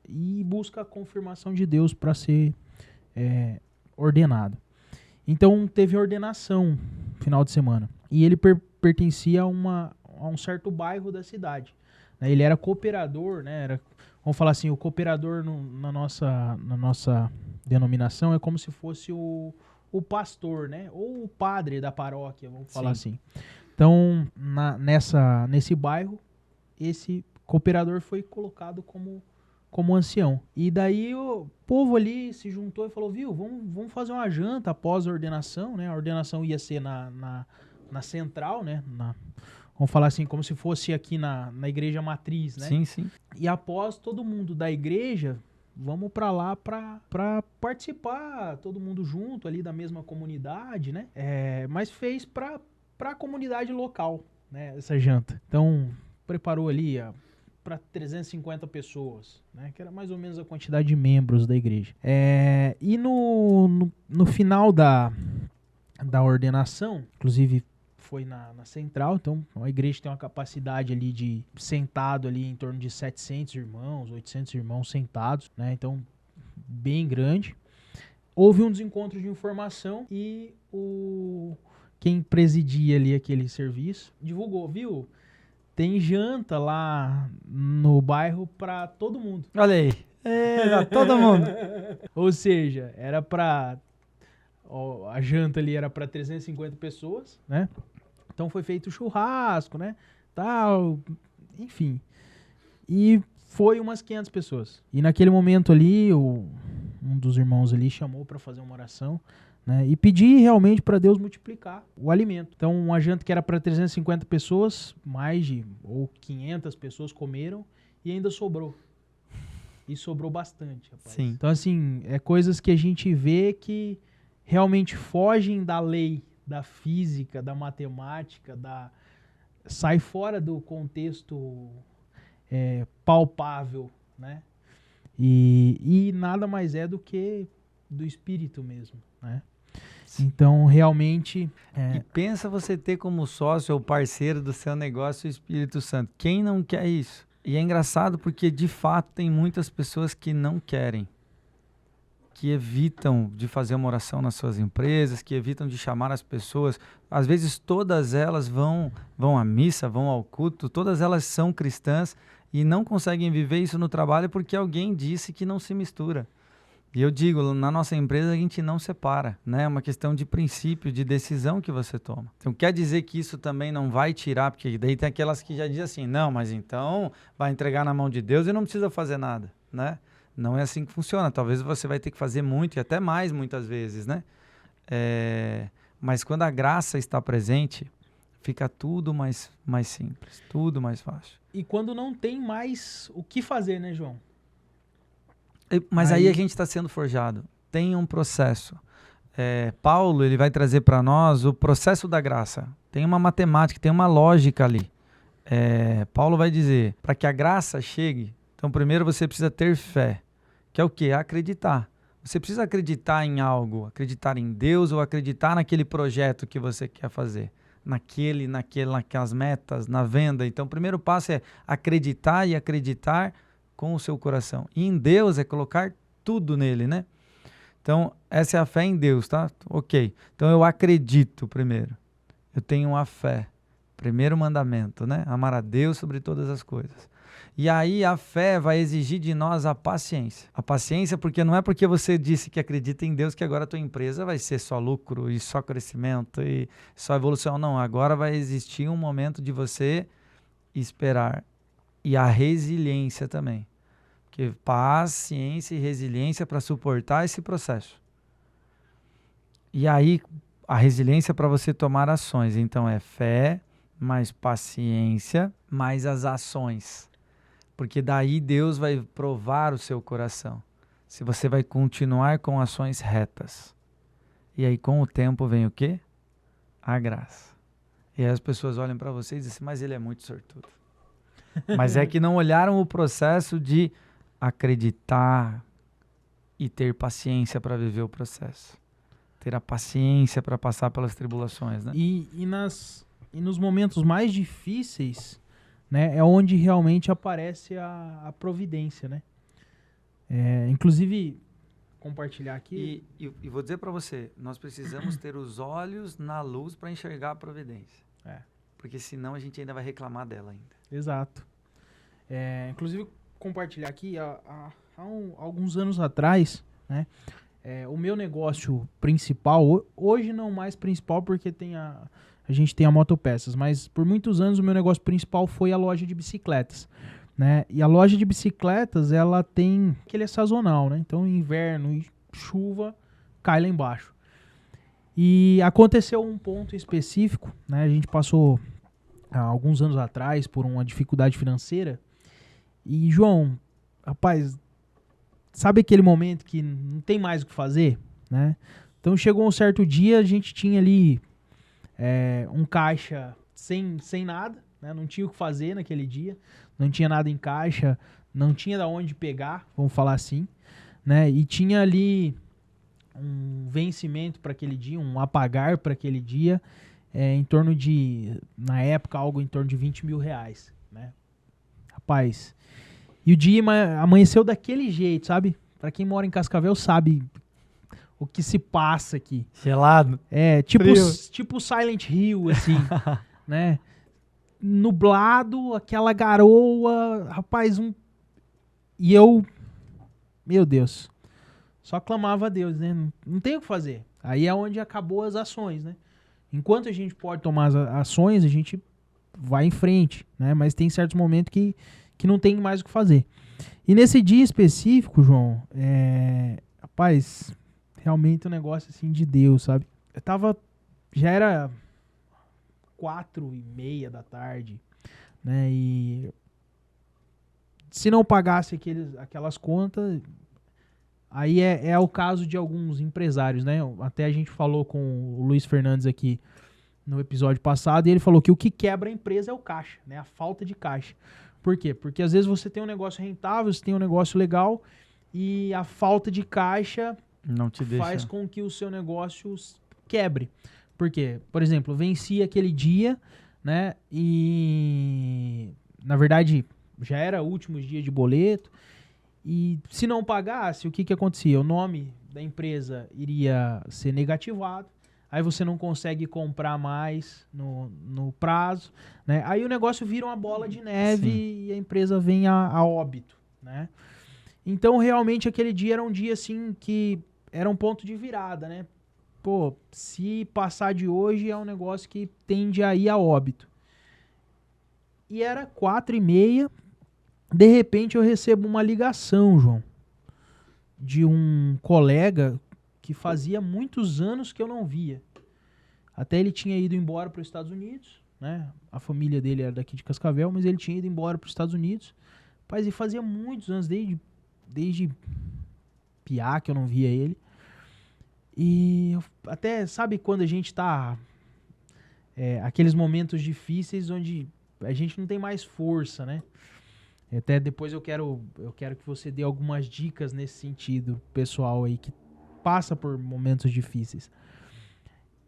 e busca a confirmação de Deus para ser ordenado. Então teve ordenação final de semana e ele pertencia a um certo bairro da cidade. Ele era cooperador, né? Vamos falar assim, o cooperador na nossa denominação é como se fosse o pastor, né? Ou o padre da paróquia, vamos falar assim. Então, nesse bairro, esse cooperador foi colocado como ancião. E daí o povo ali se juntou e falou, viu, vamos fazer uma janta após a ordenação, né? A ordenação ia ser na central, né? Vamos falar assim, como se fosse aqui na igreja matriz, né? Sim. E após todo mundo da igreja, vamos para lá para participar, todo mundo junto ali da mesma comunidade, né? Mas fez para a comunidade local, né? Essa janta. Então, preparou ali para 350 pessoas, né? Que era mais ou menos a quantidade de membros da igreja. E no final da ordenação, inclusive foi na central, então a igreja tem uma capacidade ali de sentado ali em torno de 700 irmãos, 800 irmãos sentados, né? Então, bem grande. Houve um desencontro de informação e quem presidia ali aquele serviço divulgou, tem janta lá no bairro para todo mundo. Olha aí. Todo mundo. Ou seja, era pra... a janta ali era pra 350 pessoas, né? Então foi feito churrasco, né? Tal, enfim. E foi umas 500 pessoas. E naquele momento ali, um dos irmãos ali chamou pra fazer uma oração, né? E pedir realmente pra Deus multiplicar o alimento. Então, uma janta que era pra 350 pessoas, ou 500 pessoas comeram e ainda sobrou. E sobrou bastante, rapaz. Sim. Então, assim, é coisas que a gente vê que realmente fogem da lei, da física, da matemática, sai fora do contexto palpável, né? E nada mais é do que do espírito mesmo, né? Então, realmente... E pensa você ter como sócio ou parceiro do seu negócio o Espírito Santo. Quem não quer isso? E é engraçado porque, de fato, tem muitas pessoas que não querem, que evitam de fazer uma oração nas suas empresas, que evitam de chamar as pessoas. Às vezes, todas elas vão à missa, vão ao culto, todas elas são cristãs e não conseguem viver isso no trabalho porque alguém disse que não se mistura. E eu digo, na nossa empresa a gente não separa, né? É uma questão de princípio, de decisão que você toma. Então quer dizer que isso também não vai tirar, porque daí tem aquelas que já dizem assim, não, mas então vai entregar na mão de Deus e não precisa fazer nada, né? Não é assim que funciona. Talvez você vai ter que fazer muito e até mais muitas vezes, né? Mas quando a graça está presente, fica tudo mais simples, tudo mais fácil. E quando não tem mais o que fazer, né, João? Mas aí a gente está sendo forjado. Tem um processo. Paulo ele vai trazer para nós o processo da graça. Tem uma matemática, tem uma lógica ali. Paulo vai dizer, para que a graça chegue, então primeiro você precisa ter fé, que é o quê? Acreditar. Você precisa acreditar em algo, acreditar em Deus ou acreditar naquele projeto que você quer fazer. Naquelas metas, na venda. Então o primeiro passo é acreditar e acreditar com o seu coração. E em Deus é colocar tudo nele, né? Então, essa é a fé em Deus, tá? Ok. Então, eu acredito primeiro. Eu tenho a fé. Primeiro mandamento, né? Amar a Deus sobre todas as coisas. E aí, a fé vai exigir de nós a paciência. A paciência porque não é porque você disse que acredita em Deus que agora a tua empresa vai ser só lucro e só crescimento e só evolução. Não, agora vai existir um momento de você esperar. E a resiliência também. Porque paciência e resiliência para suportar esse processo. E aí, a resiliência para você tomar ações. Então, é fé, mais paciência, mais as ações. Porque daí Deus vai provar o seu coração. Se você vai continuar com ações retas. E aí, com o tempo, vem o quê? A graça. E aí as pessoas olham para você e dizem assim, mas ele é muito sortudo. Mas é que não olharam o processo de acreditar e ter paciência para viver o processo. Ter a paciência para passar pelas tribulações, né? E nos momentos mais difíceis, né, é onde realmente aparece a providência, né? Inclusive, compartilhar aqui... E vou dizer para você, nós precisamos ter os olhos na luz para enxergar a providência. Porque senão a gente ainda vai reclamar dela ainda. Exato. Inclusive, compartilhar aqui, há alguns anos atrás, né, o meu negócio principal, hoje não mais principal porque a gente tem a Motopeças, mas por muitos anos o meu negócio principal foi a loja de bicicletas, né? E a loja de bicicletas, ela tem, que ele é sazonal, né? Então inverno e chuva cai lá embaixo. E aconteceu um ponto específico, né? A gente passou há alguns anos atrás por uma dificuldade financeira. E, João, rapaz, sabe aquele momento que não tem mais o que fazer, né? Então chegou um certo dia, a gente tinha ali um caixa sem nada, né? Não tinha o que fazer naquele dia, não tinha nada em caixa, não tinha da onde pegar, vamos falar assim, né? E tinha ali um vencimento para aquele dia, um apagar para aquele dia, em torno de, na época, algo em torno de R$20 mil, né? Rapaz, e o dia amanheceu daquele jeito, sabe? Pra quem mora em Cascavel sabe o que se passa aqui. Gelado. Tipo Silent Hill, assim, né? Nublado, aquela garoa, rapaz, E eu meu Deus, só clamava a Deus, né? Não tem o que fazer. Aí é onde acabou as ações, né? Enquanto a gente pode tomar as ações, a gente vai em frente, né? Mas tem certos momentos que não tem mais o que fazer. E nesse dia específico, João, rapaz, realmente um negócio assim de Deus, sabe? Já era 4:30 da tarde, né? E se não pagasse aquelas contas, aí é o caso de alguns empresários, né? Até a gente falou com o Luiz Fernandes aqui no episódio passado, e ele falou que o que quebra a empresa é o caixa, né? A falta de caixa. Por quê? Porque às vezes você tem um negócio rentável, você tem um negócio legal, e a falta de caixa Não te deixa. faz com que o seu negócio quebre. Por quê? Por exemplo, vencia aquele dia, né? E na verdade já era últimos dias de boleto. E se não pagasse, o que acontecia? O nome da empresa iria ser negativado. Aí você não consegue comprar mais no prazo, né? Aí o negócio vira uma bola de neve. Sim. E a empresa vem a óbito, né? Então realmente aquele dia era um dia assim que era um ponto de virada, né? Pô, se passar de hoje é um negócio que tende a ir a óbito. E era 4:30, de repente eu recebo uma ligação, João, de um colega que fazia muitos anos que eu não via. Até ele tinha ido embora para os Estados Unidos, né? A família dele era daqui de Cascavel, mas ele tinha ido embora para os Estados Unidos. Mas ele fazia muitos anos, desde piá que eu não via ele. E até, sabe quando a gente tá... aqueles momentos difíceis onde a gente não tem mais força, né? Até depois eu quero que você dê algumas dicas nesse sentido, pessoal aí que passa por momentos difíceis.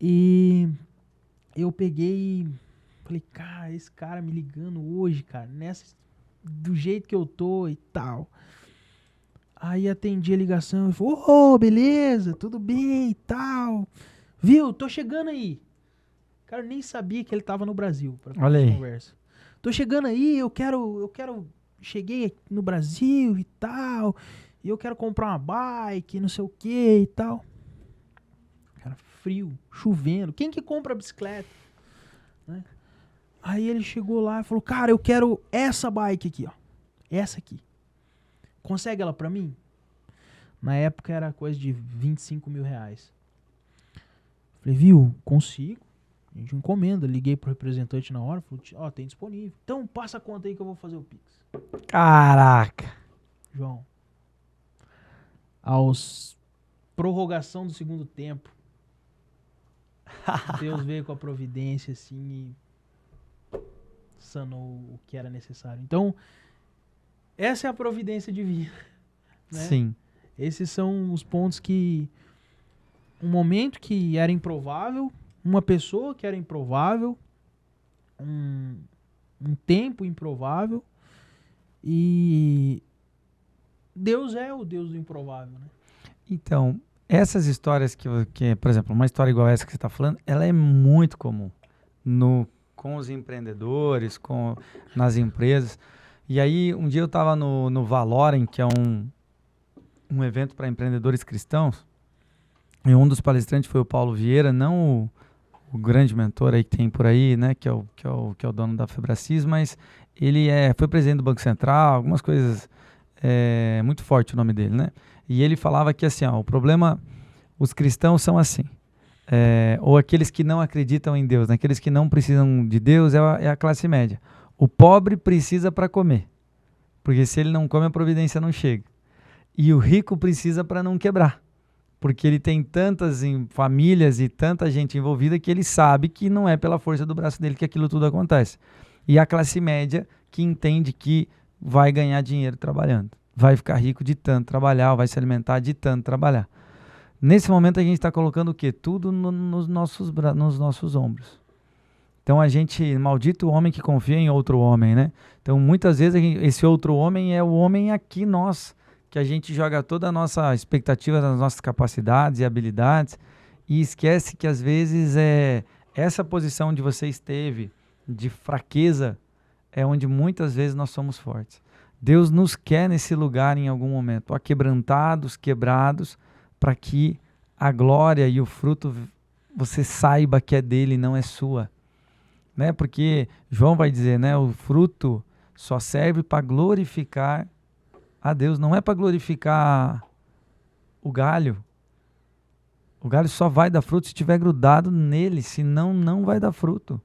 E eu peguei e falei, cara, esse cara me ligando hoje, cara, do jeito que eu tô e tal. Aí atendi a ligação e falei, beleza, tudo bem e tal. Viu, tô chegando aí. Cara, eu nem sabia que ele tava no Brasil pra fazer essa conversa. Tô chegando aí, eu quero... Cheguei no Brasil e tal, e eu quero comprar uma bike, não sei o que e tal. Cara, frio, chovendo. Quem que compra bicicleta? Né? Aí ele chegou lá e falou, cara, eu quero essa bike aqui, ó. Essa aqui. Consegue ela pra mim? Na época era coisa de 25 mil reais. Falei, viu, consigo. A gente encomenda. Liguei pro representante na hora, falou, tem disponível. Então passa a conta aí que eu vou fazer o Pix. Caraca! João, aos prorrogação do segundo tempo, Deus veio com a providência assim e sanou o que era necessário. Então, essa é a providência divina, né? Sim. Esses são os pontos que um momento que era improvável, uma pessoa que era improvável, um tempo improvável, e Deus é o Deus do improvável, né? Então, essas histórias que, por exemplo, uma história igual essa que você está falando, ela é muito comum com os empreendedores, nas empresas. E aí, um dia eu estava no Valorem, que é um evento para empreendedores cristãos, e um dos palestrantes foi o Paulo Vieira, não o grande mentor aí que tem por aí, né, que é o dono da Febracis, mas ele foi presidente do Banco Central, algumas coisas, muito forte o nome dele, né? E ele falava que assim, o problema, os cristãos são assim, ou aqueles que não acreditam em Deus, né? Aqueles que não precisam de Deus é a classe média. O pobre precisa para comer, porque se ele não come a providência não chega. E o rico precisa para não quebrar, porque ele tem tantas famílias e tanta gente envolvida que ele sabe que não é pela força do braço dele que aquilo tudo acontece. E a classe média que entende que vai ganhar dinheiro trabalhando, vai ficar rico de tanto trabalhar, vai se alimentar de tanto trabalhar. Nesse momento a gente está colocando o quê? Tudo nos nossos ombros. Então maldito o homem que confia em outro homem, né? Então muitas vezes esse outro homem é o homem aqui que a gente joga toda a nossa expectativa nas nossas capacidades e habilidades e esquece que às vezes essa posição onde você esteve de fraqueza é onde muitas vezes nós somos fortes. Deus nos quer nesse lugar em algum momento, aquebrantados, quebrados, para que a glória e o fruto você saiba que é dele, não é sua. Né? Porque João vai dizer, né, o fruto só serve para glorificar a Deus, não é para glorificar o galho. O galho só vai dar fruto se estiver grudado nele, senão não vai dar fruto.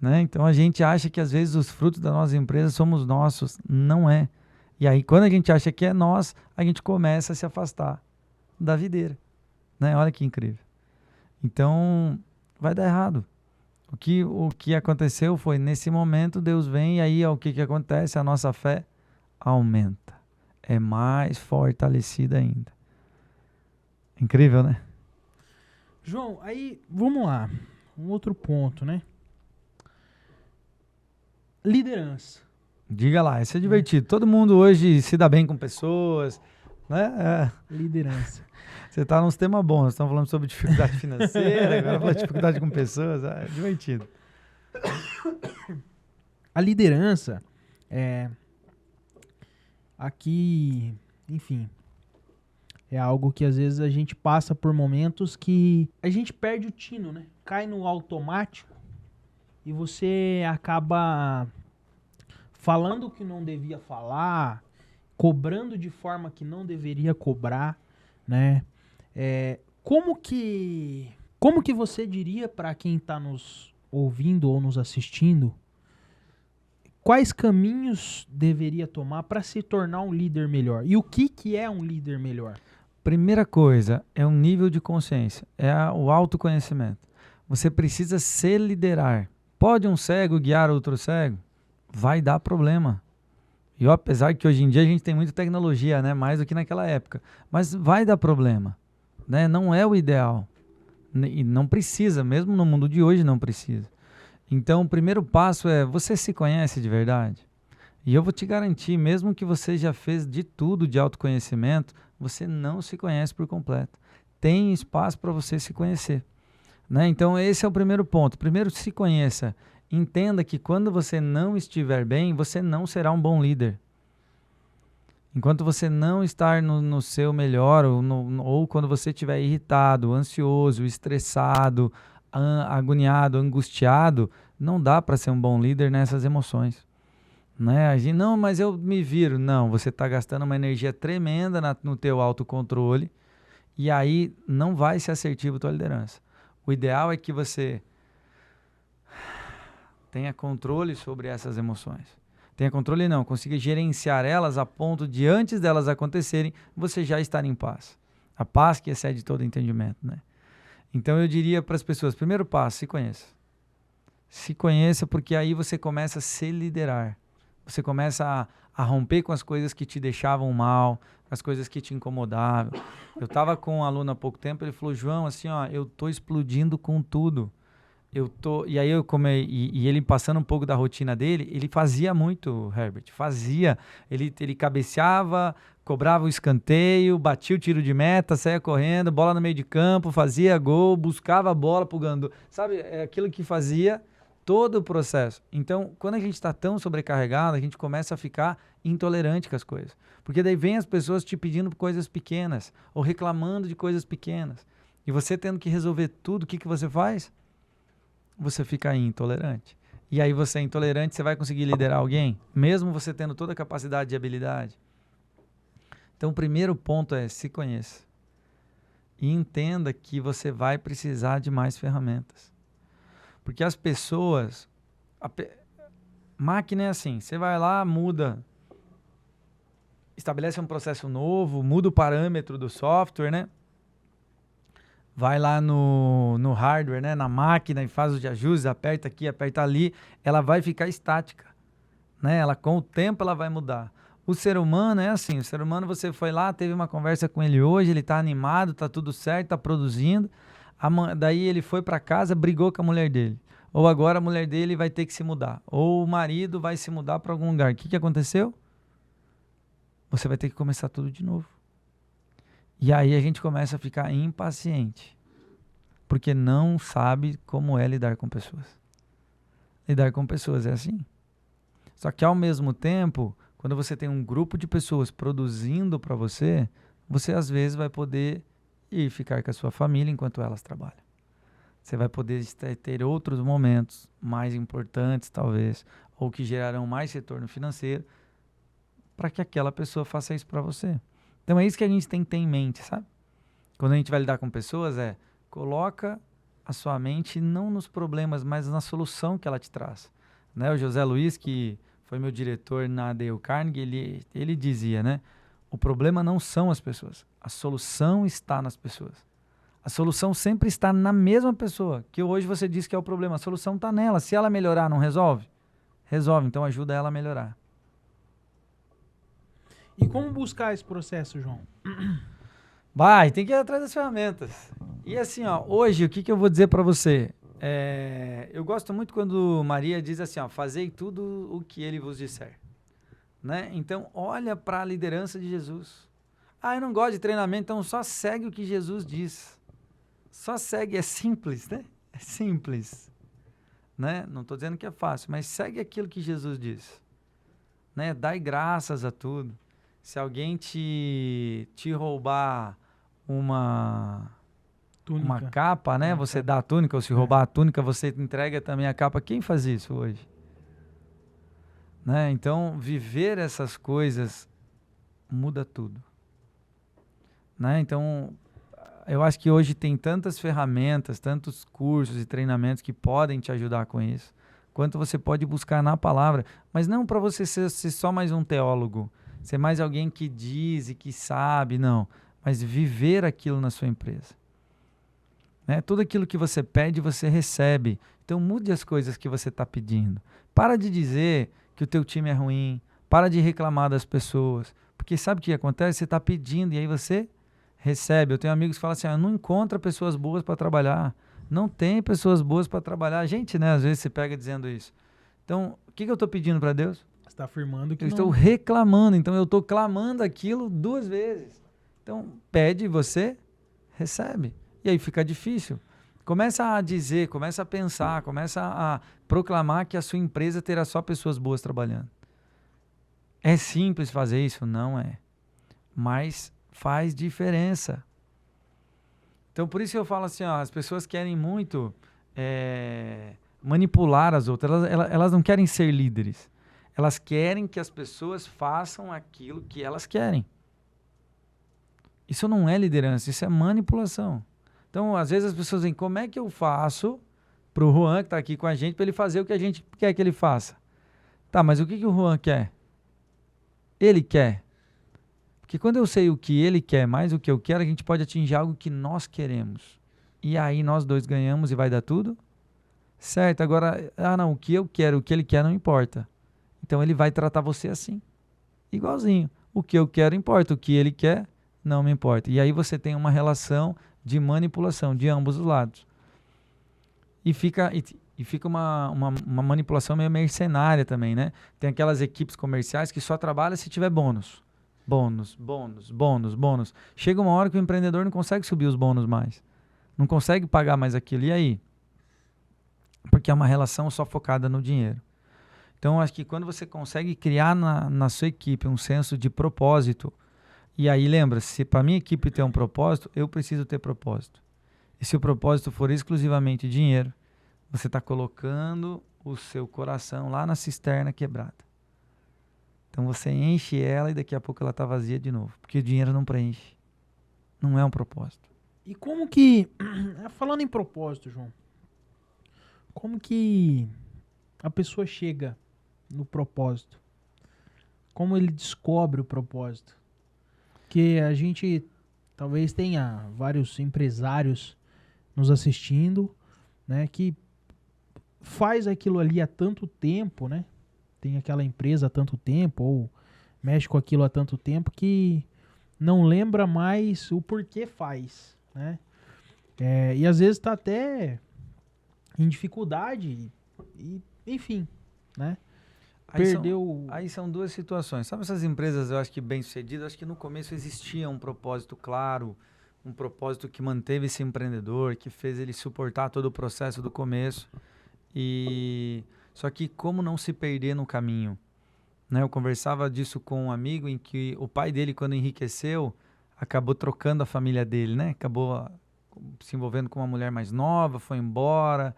Né? Então a gente acha que às vezes os frutos da nossa empresa somos nossos, não é. E aí quando a gente acha que é nós, a gente começa a se afastar da videira. Né? Olha que incrível. Então vai dar errado. O que aconteceu foi, nesse momento, Deus vem e aí o que acontece? A nossa fé aumenta. É mais fortalecida ainda. Incrível, né? João, aí, vamos lá. Um outro ponto, né? Liderança. Diga lá, isso é divertido. Todo mundo hoje se dá bem com pessoas, né? Liderança. Você tá nos temas bons. Nós estamos falando sobre dificuldade financeira, agora falando de dificuldade com pessoas. É divertido. A liderança aqui, enfim, é algo que às vezes a gente passa por momentos que a gente perde o tino, né? Cai no automático e você acaba falando o que não devia falar, cobrando de forma que não deveria cobrar, né? Como que você diria para quem está nos ouvindo ou nos assistindo, quais caminhos deveria tomar para se tornar um líder melhor? E o que é um líder melhor? Primeira coisa é um nível de consciência, o autoconhecimento. Você precisa se liderar. Pode um cego guiar outro cego? Vai dar problema. E apesar que hoje em dia a gente tem muita tecnologia, né? Mais do que naquela época. Mas vai dar problema. Né? Não é o ideal. E não precisa, mesmo no mundo de hoje não precisa. Então o primeiro passo é, você se conhece de verdade? E eu vou te garantir, mesmo que você já fez de tudo de autoconhecimento, você não se conhece por completo. Tem espaço para você se conhecer. Né? Então esse é o primeiro ponto. Primeiro, se conheça. Entenda que quando você não estiver bem, você não será um bom líder. Enquanto você não estar no seu melhor, ou quando você estiver irritado, ansioso, estressado, agoniado, angustiado, não dá para ser um bom líder nessas emoções. Né? A gente, não, mas eu me viro. Não, você está gastando uma energia tremenda no teu autocontrole e aí não vai ser assertivo a tua liderança. O ideal é que você tenha controle sobre essas emoções. Tenha controle não, consiga gerenciar elas a ponto de antes delas acontecerem, você já estar em paz. A paz que excede todo entendimento, né? Então eu diria para as pessoas, primeiro passo, se conheça. Se conheça porque aí você começa a se liderar. Você começa a romper com as coisas que te deixavam mal, as coisas que te incomodavam. Eu estava com um aluno há pouco tempo, ele falou, João, assim, ó, eu tô explodindo com tudo. E aí e ele passando um pouco da rotina dele, ele fazia muito, Herbert, ele cabeceava, cobrava o escanteio, batia o tiro de meta, saía correndo, bola no meio de campo, fazia gol, buscava a bola pro Gandu, sabe, é aquilo que fazia todo o processo. Então, quando a gente está tão sobrecarregado, a gente começa a ficar intolerante com as coisas, porque daí vem as pessoas te pedindo coisas pequenas, ou reclamando de coisas pequenas, e você tendo que resolver tudo, o que você faz? Você fica intolerante. E aí você é intolerante, você vai conseguir liderar alguém? Mesmo você tendo toda a capacidade e habilidade? Então o primeiro ponto é se conheça. E entenda que você vai precisar de mais ferramentas. Porque as pessoas... Máquina é assim, você vai lá, muda, estabelece um processo novo, muda o parâmetro do software, né? Vai lá no hardware, né, na máquina e faz os ajustes, aperta aqui, aperta ali, ela vai ficar estática, né? Ela, com o tempo ela vai mudar. O ser humano é assim, o ser humano você foi lá, teve uma conversa com ele hoje, ele está animado, está tudo certo, está produzindo, daí ele foi para casa, brigou com a mulher dele. Ou agora a mulher dele vai ter que se mudar. Ou o marido vai se mudar para algum lugar. O que aconteceu? Você vai ter que começar tudo de novo. E aí a gente começa a ficar impaciente, porque não sabe como é lidar com pessoas. Lidar com pessoas é assim. Só que ao mesmo tempo, Quando você tem um grupo de pessoas produzindo para você, você às vezes vai poder ir ficar com a sua família enquanto elas trabalham. Você vai poder ter outros momentos mais importantes, talvez, ou que gerarão mais retorno financeiro, para que aquela pessoa faça isso para você. Então é isso que a gente tem que ter em mente, sabe? Quando a gente vai lidar com pessoas, coloca a sua mente não nos problemas, mas na solução que ela te traz. Né? O José Luiz, que foi meu diretor na Dale Carnegie, ele dizia, né? O problema não são as pessoas, a solução está nas pessoas. A solução sempre está na mesma pessoa, que hoje você diz que é o problema. A solução está nela. Se ela melhorar, não resolve? Resolve, então ajuda ela a melhorar. E como buscar esse processo, João? Vai, tem que ir atrás das ferramentas. E assim, ó, hoje, o que eu vou dizer para você? Eu gosto muito quando Maria diz assim, ó, fazei tudo o que ele vos disser. Né? Então, olha para a liderança de Jesus. Ah, eu não gosto de treinamento, então só segue o que Jesus diz. Só segue, é simples, né? É simples. Né? Não estou dizendo que é fácil, mas segue aquilo que Jesus diz. Né? Dai graças a tudo. Se alguém te roubar uma capa, né? Você dá a túnica, ou se roubar a túnica, você entrega também a capa. Quem faz isso hoje? Né? Então, viver essas coisas muda tudo. Né? Então, eu acho que hoje tem tantas ferramentas, tantos cursos e treinamentos que podem te ajudar com isso, quanto você pode buscar na palavra, mas não para você ser só mais um teólogo, ser mais alguém que diz e que sabe, não, mas viver aquilo na sua empresa. Né? Tudo aquilo que você pede, você recebe. Então mude as coisas que você está pedindo. Para de dizer que o teu time é ruim, para de reclamar das pessoas, porque sabe o que acontece? Você está pedindo e aí você recebe. Eu tenho amigos que falam assim, não encontra pessoas boas para trabalhar, não tem pessoas boas para trabalhar. Gente, né, às vezes você pega dizendo isso. Então, o que eu estou pedindo para Deus? Você está afirmando que eu estou reclamando, então eu estou clamando aquilo 2 vezes. Então, pede e você recebe. E aí fica difícil. Começa a dizer, começa a pensar, começa a proclamar que a sua empresa terá só pessoas boas trabalhando. É simples fazer isso? Não é. Mas faz diferença. Então, por isso que eu falo assim, ó, as pessoas querem muito manipular as outras. Elas não querem ser líderes. Elas querem que as pessoas façam aquilo que elas querem. Isso não é liderança, isso é manipulação. Então, às vezes as pessoas dizem, como é que eu faço para o Juan, que está aqui com a gente, para ele fazer o que a gente quer que ele faça? Tá, mas o que o Juan quer? Ele quer. Porque quando eu sei o que ele quer mais o que eu quero, a gente pode atingir algo que nós queremos. E aí nós dois ganhamos e vai dar tudo certo. Agora, não, o que eu quero, o que ele quer não importa. Então ele vai tratar você assim. Igualzinho. O que eu quero importa, o que ele quer não me importa. E aí você tem uma relação de manipulação de ambos os lados. E fica uma manipulação meio mercenária também, né? Tem aquelas equipes comerciais que só trabalham se tiver bônus. Bônus, bônus, bônus, bônus. Chega uma hora que o empreendedor não consegue subir os bônus mais. Não consegue pagar mais aquilo. E aí? Porque é uma relação só focada no dinheiro. Então, acho que quando você consegue criar na sua equipe um senso de propósito, e aí lembra, se para minha equipe ter um propósito, eu preciso ter propósito. E se o propósito for exclusivamente dinheiro, você está colocando o seu coração lá na cisterna quebrada. Então você enche ela e daqui a pouco ela está vazia de novo. Porque o dinheiro não preenche. Não é um propósito. E como que... Falando em propósito, João. Como que a pessoa chega no propósito? Como ele descobre o propósito? Porque a gente talvez tenha vários empresários nos assistindo, né? Que faz aquilo ali há tanto tempo, né? Tem aquela empresa há tanto tempo, ou mexe com aquilo há tanto tempo, que não lembra mais o porquê faz, né? E às vezes está até em dificuldade, e enfim, né? Aí são 2 situações. Sabe essas empresas, eu acho que bem-sucedidas, acho que no começo existia um propósito claro, um propósito que manteve esse empreendedor, que fez ele suportar todo o processo do começo. Só que como não se perder no caminho, né? Eu conversava disso com um amigo em que o pai dele, quando enriqueceu, acabou trocando a família dele, né? Acabou se envolvendo com uma mulher mais nova, foi embora,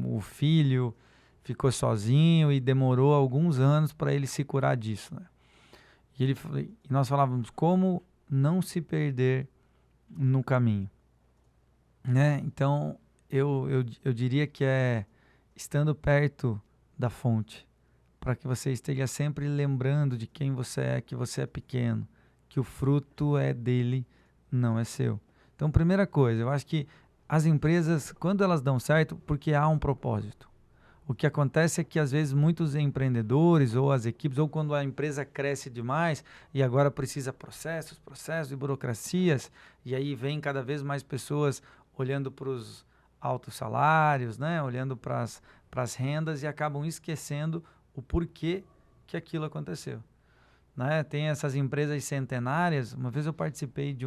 o filho ficou sozinho e demorou alguns anos para ele se curar disso, né? E nós falávamos como não se perder no caminho, né? Então, eu diria que é estando perto da fonte, para que você esteja sempre lembrando de quem você é, que você é pequeno, que o fruto é dele, não é seu. Então, primeira coisa, eu acho que as empresas, quando elas dão certo, porque há um propósito. O que acontece é que, às vezes, muitos empreendedores ou as equipes, ou quando a empresa cresce demais e agora precisa processos e burocracias, e aí vem cada vez mais pessoas olhando para os altos salários, né? Olhando para as rendas e acabam esquecendo o porquê que aquilo aconteceu, né? Tem essas empresas centenárias. Uma vez eu participei de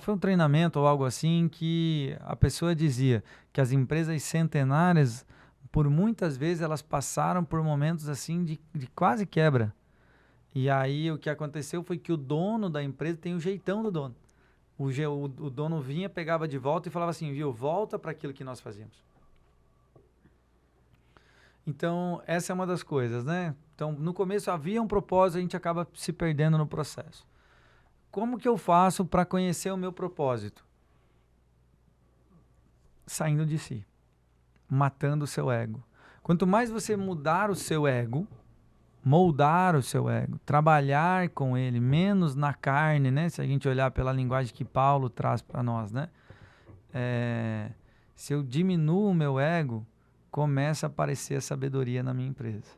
foi um treinamento ou algo assim que a pessoa dizia que as empresas centenárias, por muitas vezes, elas passaram por momentos assim de quase quebra. E aí o que aconteceu foi que o dono da empresa tem o jeitão do dono. O dono vinha, pegava de volta e falava assim, viu, volta para aquilo que nós fazíamos. Então, essa é uma das coisas, né? Então, no começo havia um propósito, a gente acaba se perdendo no processo. Como que eu faço para conhecer o meu propósito? Saindo de si, matando o seu ego. Quanto mais você mudar o seu ego, moldar o seu ego, trabalhar com ele, menos na carne, né? Se a gente olhar pela linguagem que Paulo traz para nós, né? Se eu diminuo o meu ego, começa a aparecer a sabedoria na minha empresa.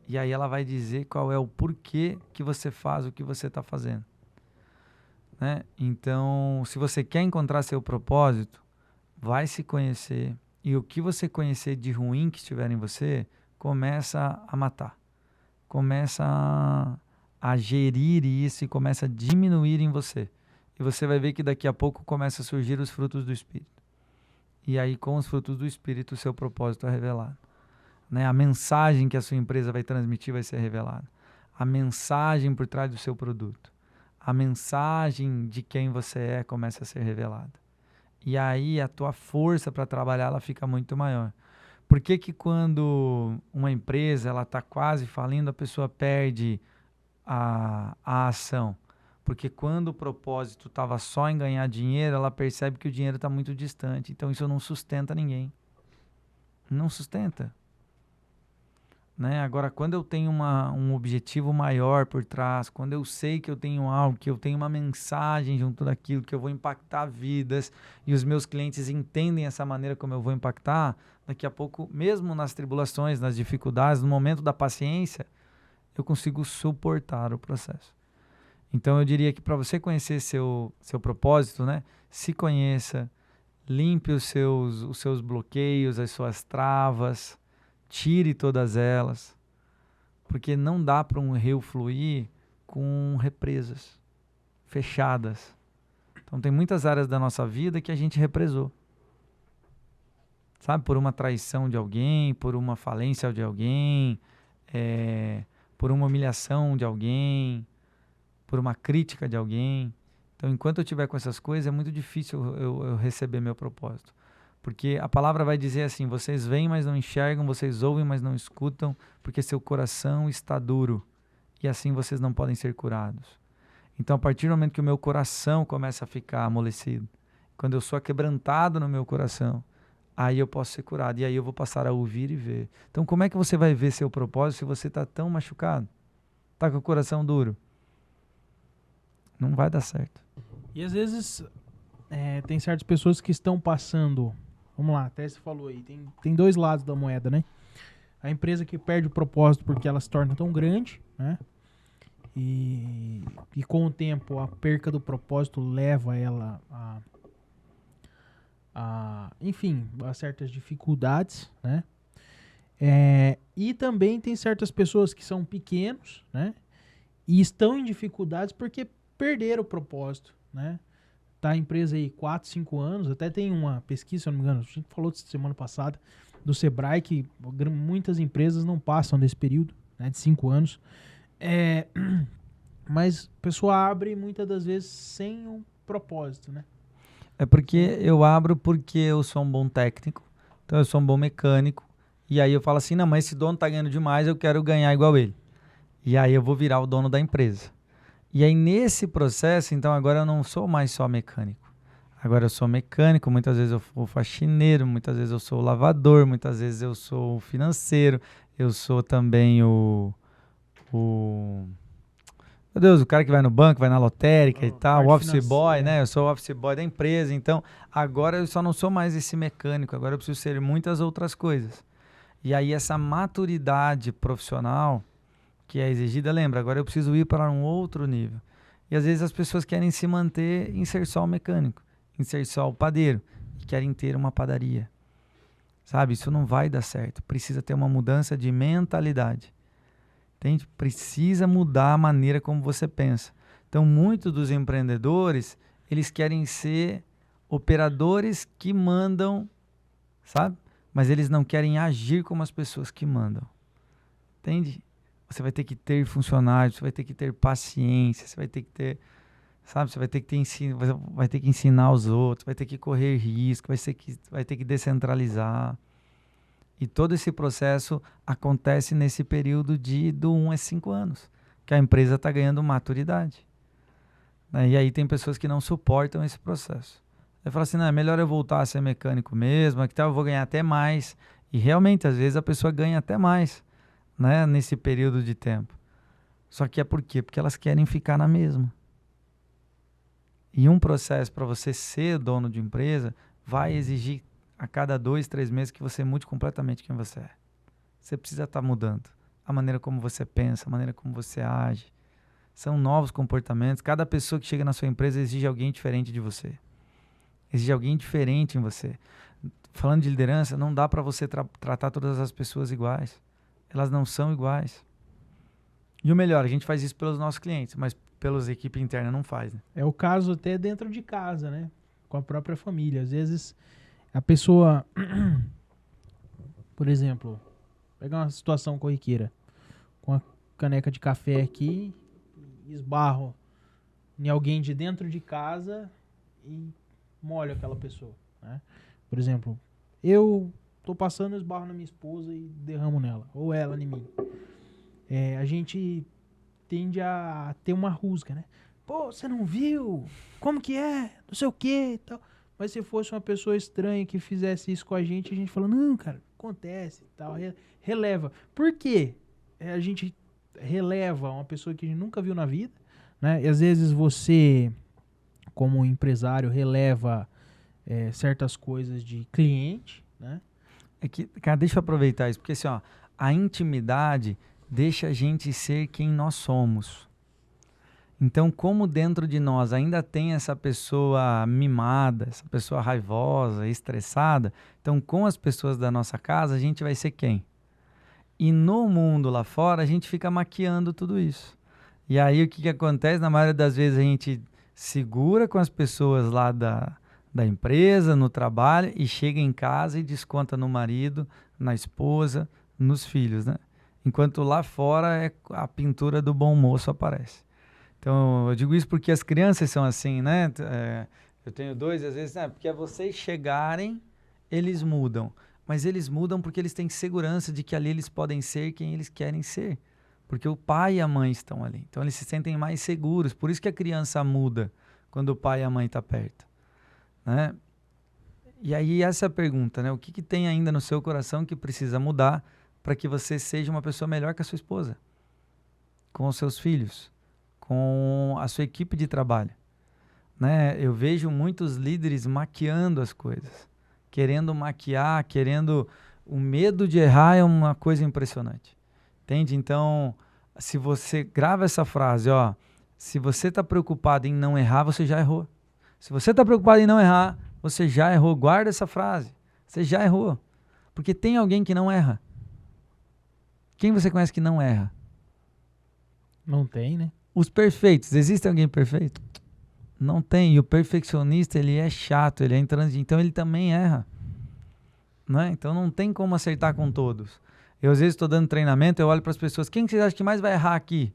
E aí ela vai dizer qual é o porquê que você faz o que você está fazendo, né? Então, se você quer encontrar seu propósito, vai se conhecer. E o que você conhecer de ruim que estiver em você, começa a matar. Começa a gerir isso e começa a diminuir em você. E você vai ver que daqui a pouco começa a surgir os frutos do Espírito. E aí, com os frutos do Espírito, o seu propósito é revelado, né? A mensagem que a sua empresa vai transmitir vai ser revelada. A mensagem por trás do seu produto. A mensagem de quem você é começa a ser revelada. E aí, a tua força para trabalhar ela fica muito maior. Por que que quando uma empresa está quase falindo, a pessoa perde a ação? Porque quando o propósito estava só em ganhar dinheiro, ela percebe que o dinheiro está muito distante. Então isso não sustenta ninguém. Não sustenta, né? Agora, quando eu tenho um objetivo maior por trás, quando eu sei que eu tenho algo, que eu tenho uma mensagem junto daquilo, que eu vou impactar vidas e os meus clientes entendem essa maneira como eu vou impactar, daqui a pouco, mesmo nas tribulações, nas dificuldades, no momento da paciência, eu consigo suportar o processo. Então eu diria que para você conhecer seu propósito, né, se conheça, limpe os seus bloqueios, as suas travas, tire todas elas, porque não dá para um rio fluir com represas fechadas. Então tem muitas áreas da nossa vida que a gente represou. Sabe, por uma traição de alguém, por uma falência de alguém, por uma humilhação de alguém, por uma crítica de alguém. Então, enquanto eu estiver com essas coisas, é muito difícil eu receber meu propósito. Porque a palavra vai dizer assim, vocês veem, mas não enxergam, vocês ouvem, mas não escutam, porque seu coração está duro, e assim vocês não podem ser curados. Então, a partir do momento que o meu coração começa a ficar amolecido, quando eu sou quebrantado no meu coração, aí eu posso ser curado, e aí eu vou passar a ouvir e ver. Então, como é que você vai ver seu propósito se você está tão machucado? Está com o coração duro? Não vai dar certo. E às vezes tem certas pessoas que estão passando, vamos lá, até você falou aí, tem dois lados da moeda, né? A empresa que perde o propósito porque ela se torna tão grande, né? E com o tempo a perca do propósito leva ela enfim, a certas dificuldades, né? E também tem certas pessoas que são pequenos, né? E estão em dificuldades porque perderam o propósito, né? Tá a empresa aí 4, 5 anos, até tem uma pesquisa, se eu não me engano, a gente falou semana passada, do Sebrae, que muitas empresas não passam desse período, né, de 5 anos. Mas a pessoa abre muitas das vezes sem um propósito, né? É porque eu abro porque eu sou um bom técnico, então eu sou um bom mecânico, e aí eu falo assim, não, mas esse dono tá ganhando demais, eu quero ganhar igual ele. E aí eu vou virar o dono da empresa. E aí nesse processo, então agora eu não sou mais só mecânico. Agora eu sou mecânico, muitas vezes eu sou faxineiro, muitas vezes eu sou lavador, muitas vezes eu sou financeiro, eu sou também meu Deus, o cara que vai no banco, vai na lotérica e tal, o office boy, né? Eu sou o office boy da empresa, então agora eu só não sou mais esse mecânico, agora eu preciso ser muitas outras coisas. E aí essa maturidade profissional que é exigida, lembra, agora eu preciso ir para um outro nível. E às vezes as pessoas querem se manter em ser só o mecânico, em ser só o padeiro, e querem ter uma padaria. Sabe, isso não vai dar certo, precisa ter uma mudança de mentalidade. Entende? Precisa mudar a maneira como você pensa. Então, muitos dos empreendedores, eles querem ser operadores que mandam, sabe? Mas eles não querem agir como as pessoas que mandam. Entende? Você vai ter que ter funcionários, você vai ter que ter paciência, você vai ter que ter, sabe? Você vai ter que vai ter que ensinar os outros, vai ter que correr risco, vai ter que descentralizar. E todo esse processo acontece nesse período do 1 a 5 anos, que a empresa está ganhando maturidade. Né? E aí tem pessoas que não suportam esse processo. Aí fala assim, não, é melhor eu voltar a ser mecânico mesmo, que tal eu vou ganhar até mais. E realmente, às vezes, a pessoa ganha até mais, né, nesse período de tempo. Só que é por quê? Porque elas querem ficar na mesma. E um processo para você ser dono de empresa vai exigir a cada 2, 3 meses que você mude completamente quem você é. Você precisa estar mudando a maneira como você pensa, a maneira como você age. São novos comportamentos. Cada pessoa que chega na sua empresa exige alguém diferente de você. Exige alguém diferente em você. Falando de liderança, não dá para você tratar todas as pessoas iguais. Elas não são iguais. E o melhor, a gente faz isso pelos nossos clientes, mas pelas equipes internas não faz. Né? É o caso até dentro de casa, né? Com a própria família. Às vezes a pessoa, por exemplo, pega uma situação corriqueira, com a caneca de café aqui, esbarro em alguém de dentro de casa e molho aquela pessoa, né? Por exemplo, eu tô passando, esbarro na minha esposa e derramo nela, ou ela em mim. A gente tende a ter uma rusga, né? Pô, você não viu? Como que é? Não sei o que e tal. Mas se fosse uma pessoa estranha que fizesse isso com a gente fala, não, cara, acontece e tal, releva. Por quê? A gente releva uma pessoa que a gente nunca viu na vida, né? E às vezes você, como empresário, releva certas coisas de cliente, né? É que, cara, deixa eu aproveitar isso, porque assim, ó, a intimidade deixa a gente ser quem nós somos. Então, como dentro de nós ainda tem essa pessoa mimada, essa pessoa raivosa, estressada, então com as pessoas da nossa casa a gente vai ser quem? E no mundo lá fora a gente fica maquiando tudo isso. E aí o que acontece? Na maioria das vezes a gente segura com as pessoas lá da empresa, no trabalho, e chega em casa e desconta no marido, na esposa, nos filhos, né? Enquanto lá fora a pintura do bom moço aparece. Então, eu digo isso porque as crianças são assim, né? Eu tenho 2, às vezes, porque é vocês chegarem, eles mudam. Mas eles mudam porque eles têm segurança de que ali eles podem ser quem eles querem ser. Porque o pai e a mãe estão ali. Então, eles se sentem mais seguros. Por isso que a criança muda quando o pai e a mãe estão perto. Né? E aí, essa é a pergunta, né? O que tem ainda no seu coração que precisa mudar para que você seja uma pessoa melhor que a sua esposa? Com os seus filhos? Com a sua equipe de trabalho, né? Eu vejo muitos líderes maquiando as coisas, querendo maquiar, o medo de errar é uma coisa impressionante, entende? Então, se você grava essa frase, ó, se você está preocupado em não errar, você já errou. Se você está preocupado em não errar, você já errou. Guarda essa frase, você já errou, porque tem alguém que não erra. Quem você conhece que não erra? Não tem, né? Os perfeitos, existe alguém perfeito? Não tem. E o perfeccionista, ele é chato, ele é intransigente, então ele também erra. né? Então não tem como acertar com todos. Eu às vezes estou dando treinamento, eu olho para as pessoas, quem que vocês acham que mais vai errar aqui?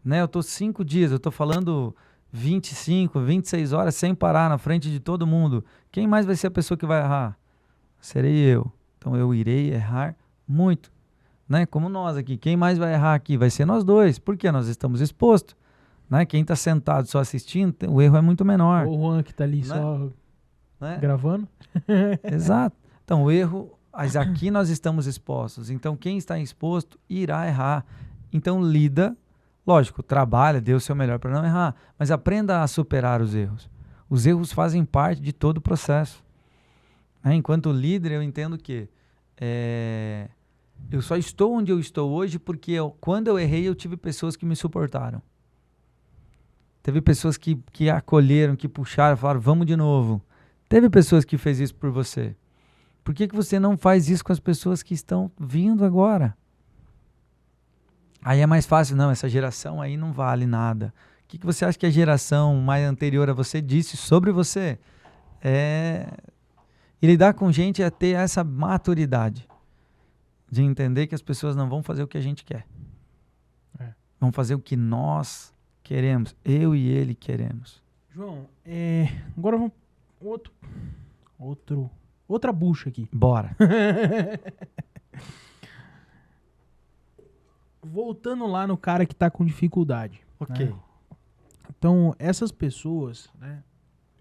Né? Eu estou 5 dias, eu estou falando 25, 26 horas sem parar na frente de todo mundo. Quem mais vai ser a pessoa que vai errar? Serei eu. Então eu irei errar muito. Né? Como nós aqui. Quem mais vai errar aqui? Vai ser nós dois. Por quê? Nós estamos expostos. Né? Quem está sentado só assistindo, o erro é muito menor. O Juan que está ali, né? Só gravando. Exato. Então o erro, mas aqui nós estamos expostos. Então quem está exposto irá errar. Então lida. Lógico, trabalha, dê o seu melhor para não errar, mas aprenda a superar os erros. Os erros fazem parte de todo o processo. Enquanto líder, eu entendo que eu só estou onde eu estou hoje porque quando eu errei, eu tive pessoas que me suportaram. Teve pessoas que acolheram, que puxaram, falaram, vamos de novo. Teve pessoas que fez isso por você. Por que você não faz isso com as pessoas que estão vindo agora? Aí é mais fácil, não, essa geração aí não vale nada. O que você acha que a geração mais anterior a você disse sobre você? E lidar com gente é ter essa maturidade de entender que as pessoas não vão fazer o que a gente quer. Vão fazer o que nós queremos, eu e ele queremos. João, agora vamos outra bucha aqui. Bora. Voltando lá no cara que tá com dificuldade. Ok. Né? Então, essas pessoas, né?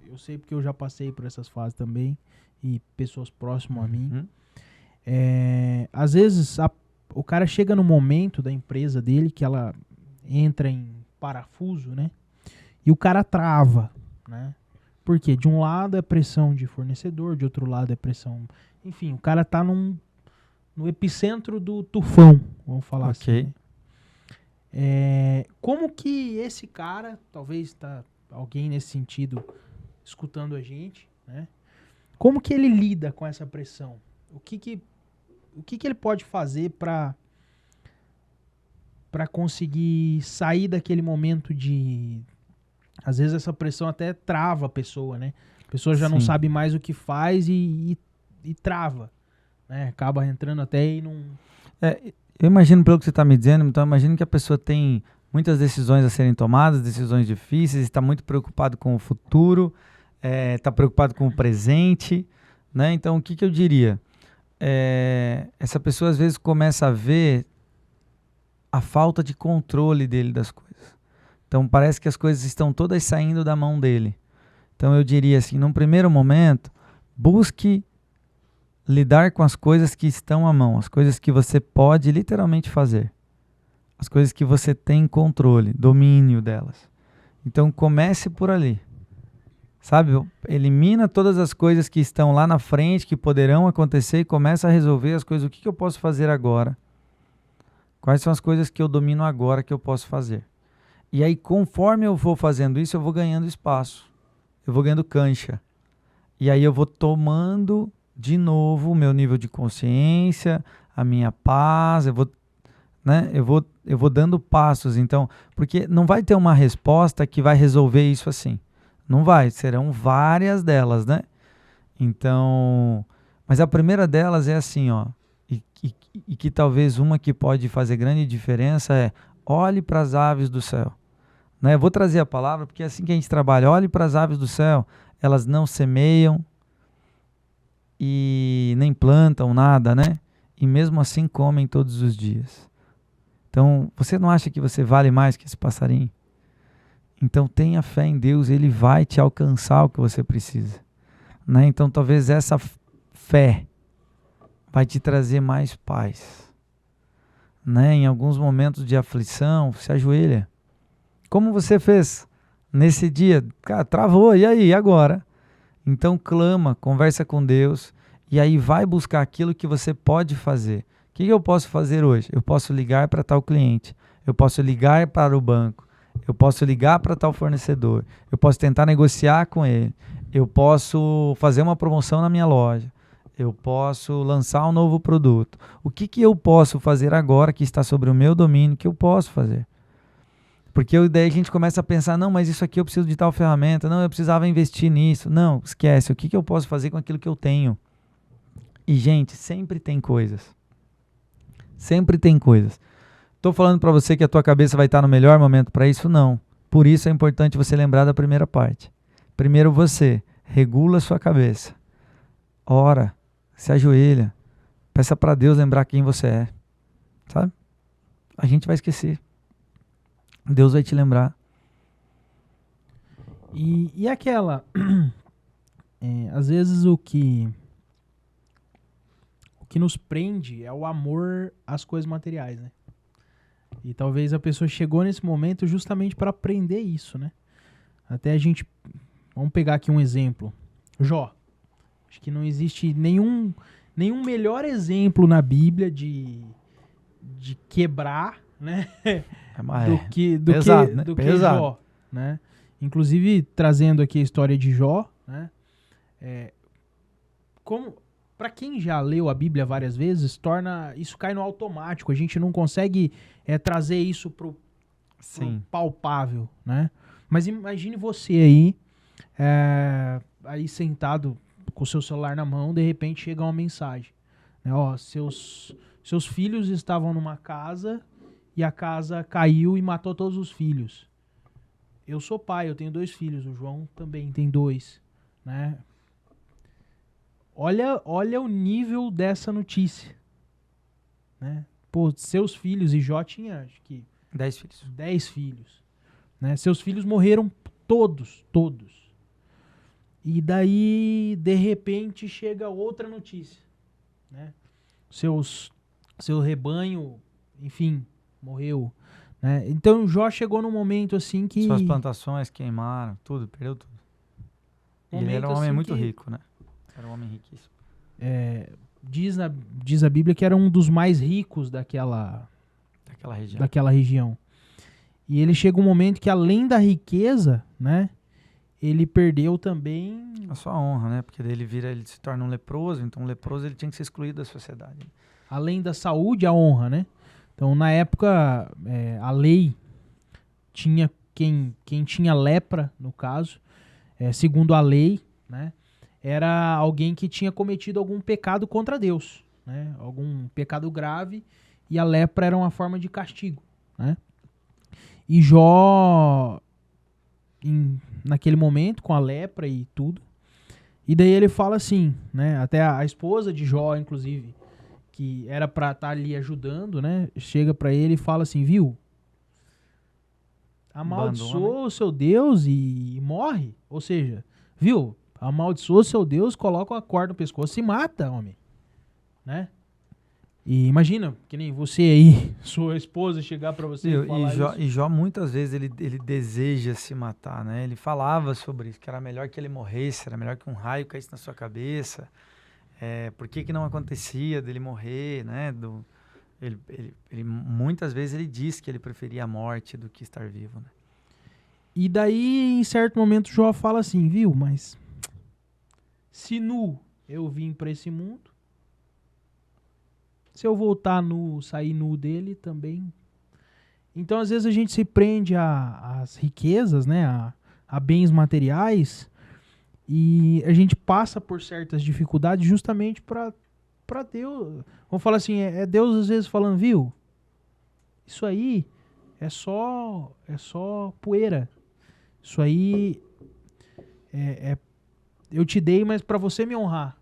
Eu sei porque eu já passei por essas fases também, e pessoas próximas a mim. Às vezes, o cara chega no momento da empresa dele que ela entra em parafuso, né? E o cara trava, né? Porque de um lado é pressão de fornecedor, de outro lado é pressão... Enfim, o cara tá no epicentro do tufão, vamos falar assim. Né? Como que esse cara, talvez tá alguém nesse sentido escutando a gente, né? Como que ele lida com essa pressão? O que ele pode fazer para conseguir sair daquele momento de... Às vezes essa pressão até trava a pessoa, né? A pessoa já não sabe mais o que faz e trava. Né? Acaba entrando até e não... Eu imagino pelo que você está me dizendo, então eu imagino que a pessoa tem muitas decisões a serem tomadas, decisões difíceis, está muito preocupado com o futuro, está preocupado com o presente, né? Então o que eu diria? Essa pessoa às vezes começa a ver a falta de controle dele das coisas. Então parece que as coisas estão todas saindo da mão dele. Então eu diria assim, num primeiro momento, busque lidar com as coisas que estão à mão, as coisas que você pode literalmente fazer, as coisas que você tem controle, domínio delas. Então comece por ali, sabe? Elimina todas as coisas que estão lá na frente, que poderão acontecer e começa a resolver as coisas. O que eu posso fazer agora? Quais são as coisas que eu domino agora que eu posso fazer? E aí, conforme eu vou fazendo isso, eu vou ganhando espaço, eu vou ganhando cancha. E aí eu vou tomando de novo o meu nível de consciência, a minha paz, eu vou dando passos. Então, porque não vai ter uma resposta que vai resolver isso assim. Não vai, serão várias delas, né? Então, mas a primeira delas é assim, ó, e que talvez uma que pode fazer grande diferença é: olhe para as aves do céu. Né? Eu vou trazer a palavra porque é assim que a gente trabalha. Olhe para as aves do céu, elas não semeiam e nem plantam nada, né? E mesmo assim comem todos os dias. Então, você não acha que você vale mais que esse passarinho? Então tenha fé em Deus, Ele vai te alcançar o que você precisa. Né? Então talvez essa fé vai te trazer mais paz. Né? Em alguns momentos de aflição, se ajoelha. Como você fez nesse dia? Cara, travou, e aí, e agora? Então clama, conversa com Deus, e aí vai buscar aquilo que você pode fazer. O que eu posso fazer hoje? Eu posso ligar para tal cliente, eu posso ligar para o banco, eu posso ligar para tal fornecedor, eu posso tentar negociar com ele, eu posso fazer uma promoção na minha loja, eu posso lançar um novo produto. O que eu posso fazer agora que está sobre o meu domínio, que eu posso fazer? Porque daí a gente começa a pensar, não, mas isso aqui eu preciso de tal ferramenta, não, eu precisava investir nisso. Não, esquece, o que eu posso fazer com aquilo que eu tenho? E, gente, sempre tem coisas. Sempre tem coisas. Tô falando para você que a tua cabeça vai estar no melhor momento para isso? Não. Por isso é importante você lembrar da primeira parte. Primeiro você regula a sua cabeça. Ora, se ajoelha. Peça para Deus lembrar quem você é. Sabe? A gente vai esquecer. Deus vai te lembrar. E aquela... às vezes o que nos prende é o amor às coisas materiais, né? E talvez a pessoa chegou nesse momento justamente para aprender isso, né? Até a gente... Vamos pegar aqui um exemplo. Jó. Acho que não existe nenhum melhor exemplo na Bíblia de quebrar, né? Pesado, né? Do que Jó, né? Inclusive, trazendo aqui a história de Jó, né? Para quem já leu a Bíblia várias vezes, isso cai no automático. A gente não consegue trazer isso pro palpável, né? Mas imagine você aí sentado com o seu celular na mão, de repente chega uma mensagem, né? Ó, seus filhos estavam numa casa e a casa caiu e matou todos os filhos. Eu sou pai, eu tenho 2 filhos, o João também tem 2, né? Olha o nível dessa notícia, né? Pô, seus filhos, e Jó tinha, acho que 10 filhos. 10 filhos, né? Seus filhos morreram todos. E daí, de repente, chega outra notícia, né? Seu rebanho, enfim, morreu, né? Então, Jó chegou num momento assim que... Suas plantações queimaram, tudo, perdeu tudo. E ele era um homem muito rico, né? Era um homem riquíssimo. Diz a Bíblia que era um dos mais ricos daquela região. E ele chega um momento que, além da riqueza, né, ele perdeu também... A sua honra, né? Porque daí ele se torna um leproso, então um leproso ele tinha que ser excluído da sociedade. Além da saúde, a honra, né? Então, na época, a lei tinha quem tinha lepra, no caso, segundo a lei, né, era alguém que tinha cometido algum pecado contra Deus, né? Algum pecado grave, e a lepra era uma forma de castigo, né? E Jó, naquele momento, com a lepra e tudo, e daí ele fala assim, né? Até a esposa de Jó, inclusive, que era pra estar ali ajudando, né? Chega pra ele e fala assim, viu? Amaldiçoa o seu Deus e morre. Ou seja, viu? Amaldiçoa o seu Deus, coloca uma corda no pescoço e mata, homem. Né? E imagina, que nem você aí, sua esposa chegar pra você e falar isso. E Jó muitas vezes ele deseja se matar, né? Ele falava sobre isso, que era melhor que ele morresse, era melhor que um raio caísse na sua cabeça. Por que não acontecia dele morrer, né? Ele muitas vezes ele diz que ele preferia a morte do que estar vivo, né? E daí, em certo momento, Jó fala assim, viu, mas se nu eu vim pra esse mundo, se eu voltar nu, sair nu dele também. Então, às vezes, a gente se prende às riquezas, né? A bens materiais, e a gente passa por certas dificuldades justamente para Deus. Vamos falar assim, Deus às vezes falando, viu? Isso aí é só poeira. Isso aí eu te dei, mas para você me honrar.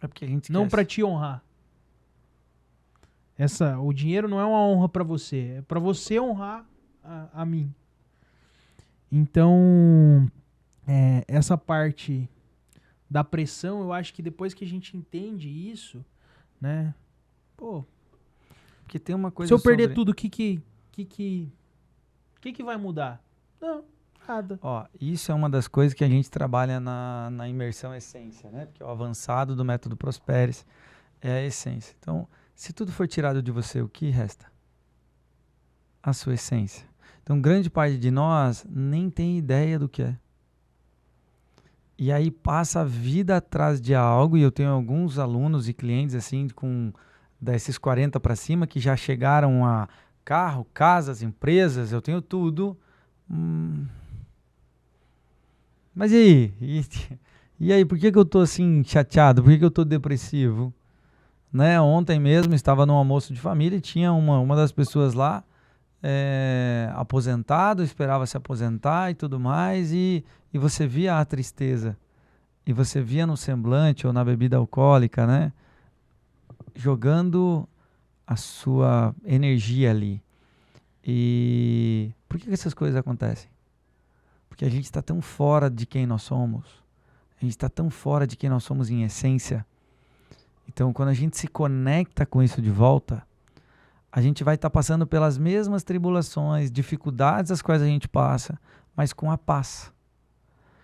É porque a gente não para te honrar. O dinheiro não é uma honra para você, é para você honrar a mim. Então, essa parte da pressão, eu acho que depois que a gente entende isso, né? Pô, porque tem uma coisa se eu perder tudo, o que vai mudar? Não, nada. Ó, isso é uma das coisas que a gente trabalha na imersão essência, né? Porque o avançado do método Prosperes é a essência. Então, se tudo for tirado de você, o que resta? A sua essência. Então, grande parte de nós nem tem ideia do que é. E aí passa a vida atrás de algo, e eu tenho alguns alunos e clientes assim, com desses 40 para cima, que já chegaram a carro, casas, empresas, eu tenho tudo. Mas e aí? E aí, por que que eu tô assim chateado? Por que que eu tô depressivo? Né? Ontem mesmo estava num almoço de família e tinha uma das pessoas lá, aposentado, esperava se aposentar e tudo mais, e você via a tristeza, e você via no semblante ou na bebida alcoólica, né? Jogando a sua energia ali. E por que que essas coisas acontecem? Porque a gente está tão fora de quem nós somos, a gente está tão fora de quem nós somos em essência. Então, quando a gente se conecta com isso de volta, a gente vai estar passando pelas mesmas tribulações, dificuldades as quais a gente passa, mas com a paz.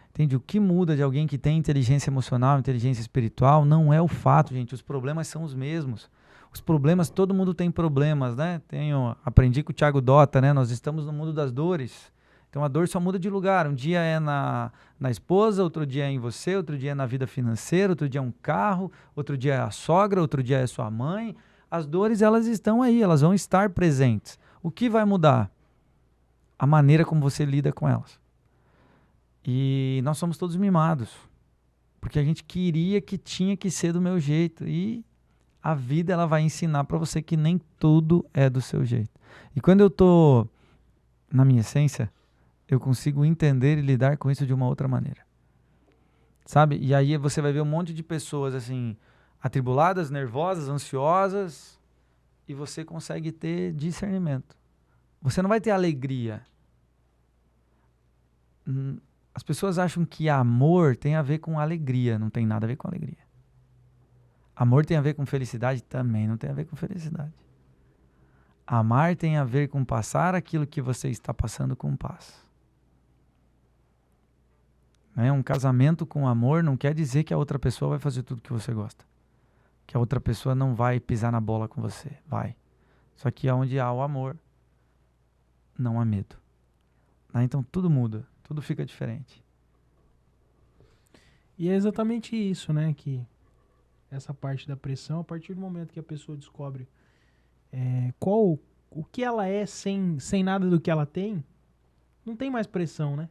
Entende? O que muda de alguém que tem inteligência emocional, inteligência espiritual, não é o fato, gente. Os problemas são os mesmos. Os problemas, todo mundo tem problemas, né? Aprendi com o Thiago Dota, né? Nós estamos no mundo das dores. Então a dor só muda de lugar. Um dia é na esposa, outro dia é em você, outro dia é na vida financeira, outro dia é um carro, outro dia é a sogra, outro dia é sua mãe. As dores, elas estão aí, elas vão estar presentes. O que vai mudar? A maneira como você lida com elas. E nós somos todos mimados, porque a gente queria que tinha que ser do meu jeito. E a vida, ela vai ensinar para você que nem tudo é do seu jeito. E quando eu tô na minha essência, eu consigo entender e lidar com isso de uma outra maneira. Sabe? E aí você vai ver um monte de pessoas assim, atribuladas, nervosas, ansiosas, e você consegue ter discernimento. Você não vai ter alegria. As pessoas acham que amor tem a ver com alegria. Não tem nada a ver com alegria. Amor tem a ver com felicidade? Também não tem a ver com felicidade. Amar tem a ver com passar aquilo que você está passando com paz. Um casamento com amor não quer dizer que a outra pessoa vai fazer tudo que você gosta. Que a outra pessoa não vai pisar na bola com você. Vai. Só que onde há o amor, não há medo. Então tudo muda. Tudo fica diferente. E é exatamente isso, né? Que essa parte da pressão, a partir do momento que a pessoa descobre o que ela é sem nada do que ela tem, não tem mais pressão, né?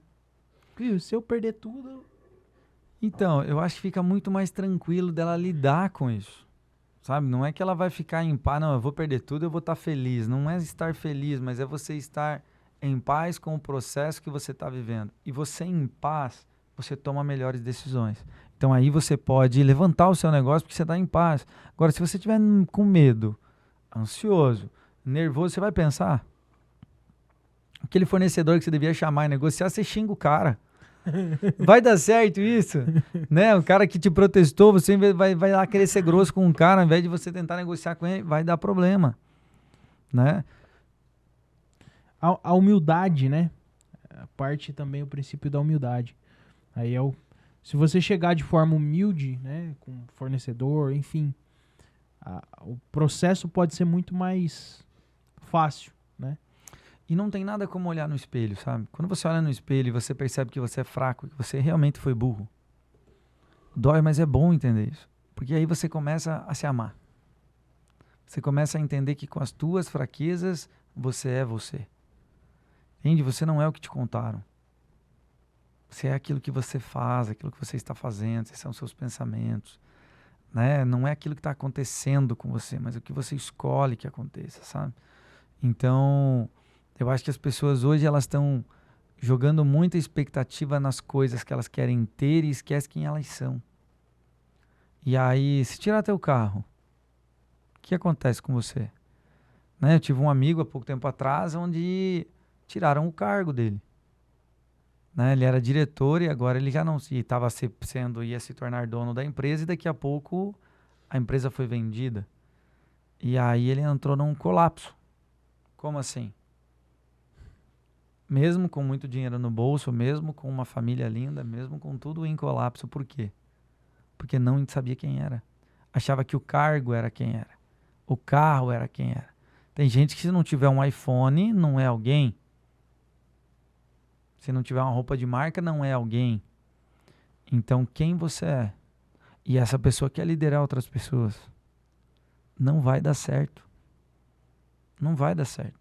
Viu? Se eu perder tudo... Então, eu acho que fica muito mais tranquilo dela lidar com isso. Sabe? Não é que ela vai ficar em paz, não, eu vou perder tudo, eu vou estar feliz. Não é estar feliz, mas é você estar em paz com o processo que você está vivendo. E você em paz, você toma melhores decisões. Então aí você pode levantar o seu negócio porque você está em paz. Agora, se você estiver com medo, ansioso, nervoso, você vai pensar. Aquele fornecedor que você devia chamar e negociar, você xinga o cara. Vai dar certo isso? Né? O cara que te protestou, você vai lá querer ser grosso com um cara, ao invés de você tentar negociar com ele, vai dar problema. Né? A humildade, né? Parte também o princípio da humildade. Aí se você chegar de forma humilde, né, com o fornecedor, enfim, o processo pode ser muito mais fácil, né? E não tem nada como olhar no espelho, sabe? Quando você olha no espelho e você percebe que você é fraco, que você realmente foi burro, dói, mas é bom entender isso. Porque aí você começa a se amar. Você começa a entender que com as tuas fraquezas, você é você. Entende? Você não é o que te contaram. Você é aquilo que você faz, aquilo que você está fazendo, esses são os seus pensamentos. Né? Não é aquilo que está acontecendo com você, mas o que você escolhe que aconteça, sabe? Então, eu acho que as pessoas hoje elas estão jogando muita expectativa nas coisas que elas querem ter e esquecem quem elas são. E aí, se tirar teu carro, o que acontece com você? Né? Eu tive um amigo há pouco tempo atrás onde tiraram o cargo dele. Né? Ele era diretor e agora ele já não ia se tornar dono da empresa e daqui a pouco a empresa foi vendida. E aí ele entrou num colapso. Como assim? Mesmo com muito dinheiro no bolso, mesmo com uma família linda, mesmo com tudo em colapso. Por quê? Porque não sabia quem era. Achava que o cargo era quem era. O carro era quem era. Tem gente que se não tiver um iPhone, não é alguém. Se não tiver uma roupa de marca, não é alguém. Então, quem você é? E essa pessoa quer liderar outras pessoas. Não vai dar certo. Não vai dar certo.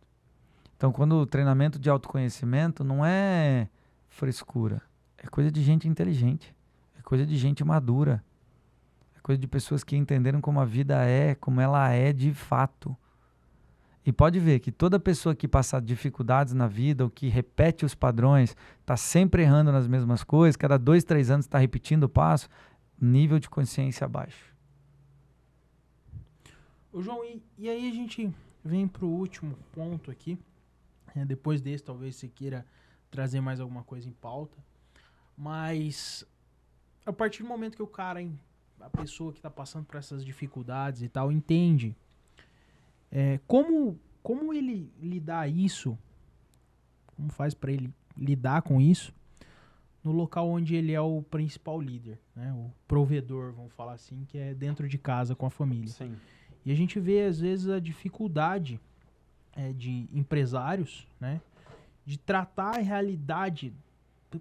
Então, quando o treinamento de autoconhecimento não é frescura, é coisa de gente inteligente. É coisa de gente madura. É coisa de pessoas que entenderam como a vida é, como ela é de fato. E pode ver que toda pessoa que passa dificuldades na vida, ou que repete os padrões, está sempre errando nas mesmas coisas, cada 2, 3 anos está repetindo o passo, nível de consciência baixo. Ô João, e aí a gente vem pro último ponto aqui. Depois desse, talvez você queira trazer mais alguma coisa em pauta. Mas a partir do momento que o cara, a pessoa que está passando por essas dificuldades e tal, entende como ele lidar isso, como faz para ele lidar com isso no local onde ele é o principal líder, né? O provedor, vamos falar assim, que é dentro de casa com a família. Sim. E a gente vê, às vezes, a dificuldade de empresários, né? De tratar a realidade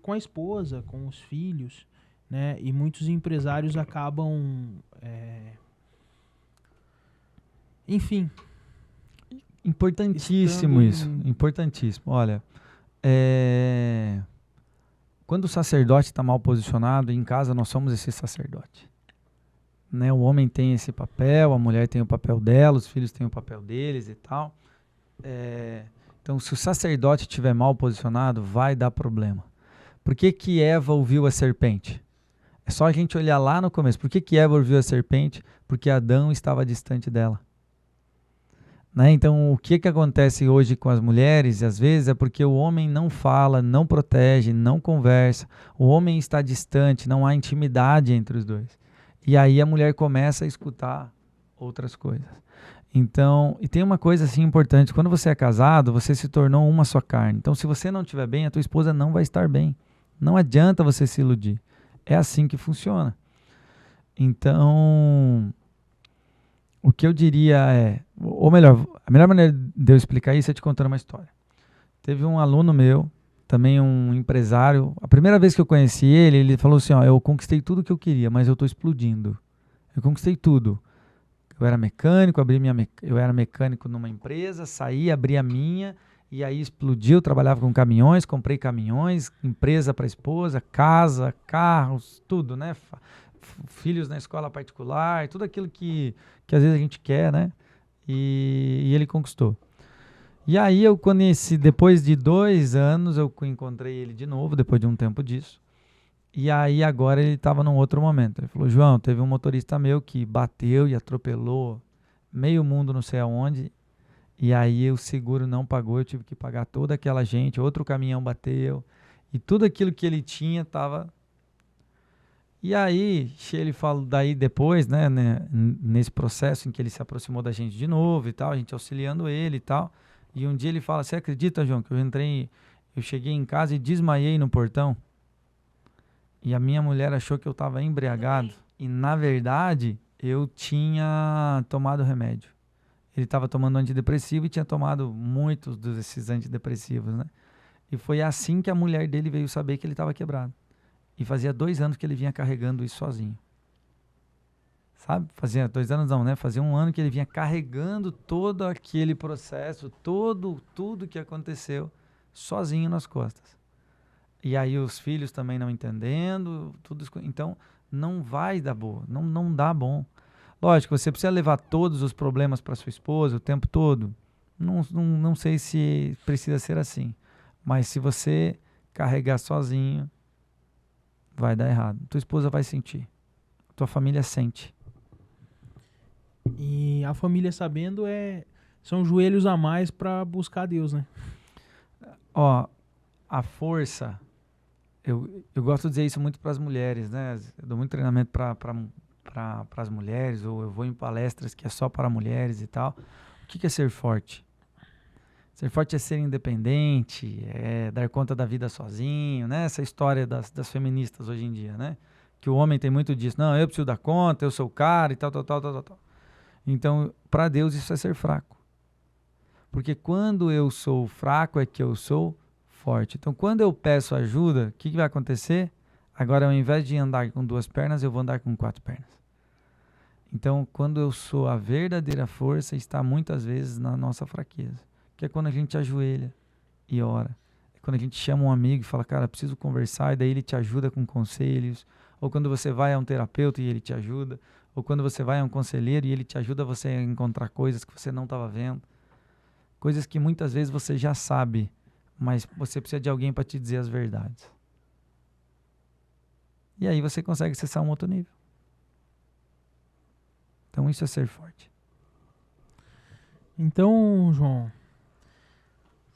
com a esposa, com os filhos, né? E muitos empresários acabam... enfim... Importantíssimo isso, importantíssimo. Olha, quando o sacerdote está mal posicionado, em casa nós somos esse sacerdote. Né? O homem tem esse papel, a mulher tem o papel dela, os filhos têm o papel deles e tal. Então, se o sacerdote estiver mal posicionado, vai dar problema. Por que Eva ouviu a serpente? É só a gente olhar lá no começo. Por que Eva ouviu a serpente? Porque Adão estava distante dela. Né? Então, o que acontece hoje com as mulheres, às vezes, é porque o homem não fala, não protege, não conversa. O homem está distante, não há intimidade entre os dois. E aí a mulher começa a escutar outras coisas. Então, e tem uma coisa assim importante, quando você é casado, você se tornou uma só carne. Então, se você não estiver bem, a tua esposa não vai estar bem. Não adianta você se iludir. É assim que funciona. Então, o que eu diria ou melhor, a melhor maneira de eu explicar isso é te contando uma história. Teve um aluno meu, também um empresário, a primeira vez que eu conheci ele, ele falou assim, eu conquistei tudo que eu queria, mas eu estou explodindo. Eu conquistei tudo. Eu era mecânico, eu era mecânico numa empresa, saí, abri a minha, e aí explodiu, trabalhava com caminhões, comprei caminhões, empresa para a esposa, casa, carros, tudo, né? Filhos na escola particular, tudo aquilo que às vezes a gente quer, né? E ele conquistou. E aí eu conheci, depois de 2 anos, eu encontrei ele de novo, depois de um tempo disso. E aí agora ele estava num outro momento. Ele falou, João, teve um motorista meu que bateu e atropelou meio mundo não sei aonde. E aí o seguro não pagou, eu tive que pagar toda aquela gente, outro caminhão bateu. E tudo aquilo que ele tinha estava... E aí, ele falou daí depois, né, nesse processo em que ele se aproximou da gente de novo e tal, a gente auxiliando ele e tal. E um dia ele fala, você acredita, João, que eu cheguei em casa e desmaiei no portão? E a minha mulher achou que eu estava embriagado. E, na verdade, eu tinha tomado remédio. Ele estava tomando antidepressivo e tinha tomado muitos desses antidepressivos, né? E foi assim que a mulher dele veio saber que ele estava quebrado. E fazia 2 anos que ele vinha carregando isso sozinho. Sabe? Fazia 2 anos não, né? Fazia 1 ano que ele vinha carregando todo aquele processo, tudo que aconteceu, sozinho nas costas. E aí os filhos também não entendendo, tudo. Então, não vai dar boa, não dá bom. Lógico, você precisa levar todos os problemas para sua esposa o tempo todo. Não sei se precisa ser assim. Mas se você carregar sozinho, vai dar errado. Tua esposa vai sentir. Tua família sente. E a família sabendo são joelhos a mais para buscar Deus, né? A força, eu gosto de dizer isso muito para as mulheres, né? Eu dou muito treinamento para as mulheres, ou eu vou em palestras que é só para mulheres e tal. O que é ser forte? Ser forte é ser independente, é dar conta da vida sozinho, né? Essa história das feministas hoje em dia, né? Que o homem tem muito disso. Não, eu preciso dar conta, eu sou o cara e tal. Então, para Deus isso é ser fraco. Porque quando eu sou fraco é que eu sou forte. Então, quando eu peço ajuda, o que vai acontecer? Agora, ao invés de andar com 2 pernas, eu vou andar com 4 pernas. Então, quando eu sou a verdadeira força, está muitas vezes na nossa fraqueza. Que é quando a gente ajoelha e ora. É quando a gente chama um amigo e fala, cara, preciso conversar, e daí ele te ajuda com conselhos, ou quando você vai a um terapeuta e ele te ajuda, ou quando você vai a um conselheiro e ele te ajuda você a encontrar coisas que você não estava vendo, coisas que muitas vezes você já sabe, mas você precisa de alguém para te dizer as verdades. E aí você consegue acessar um outro nível. Então isso é ser forte. Então, João,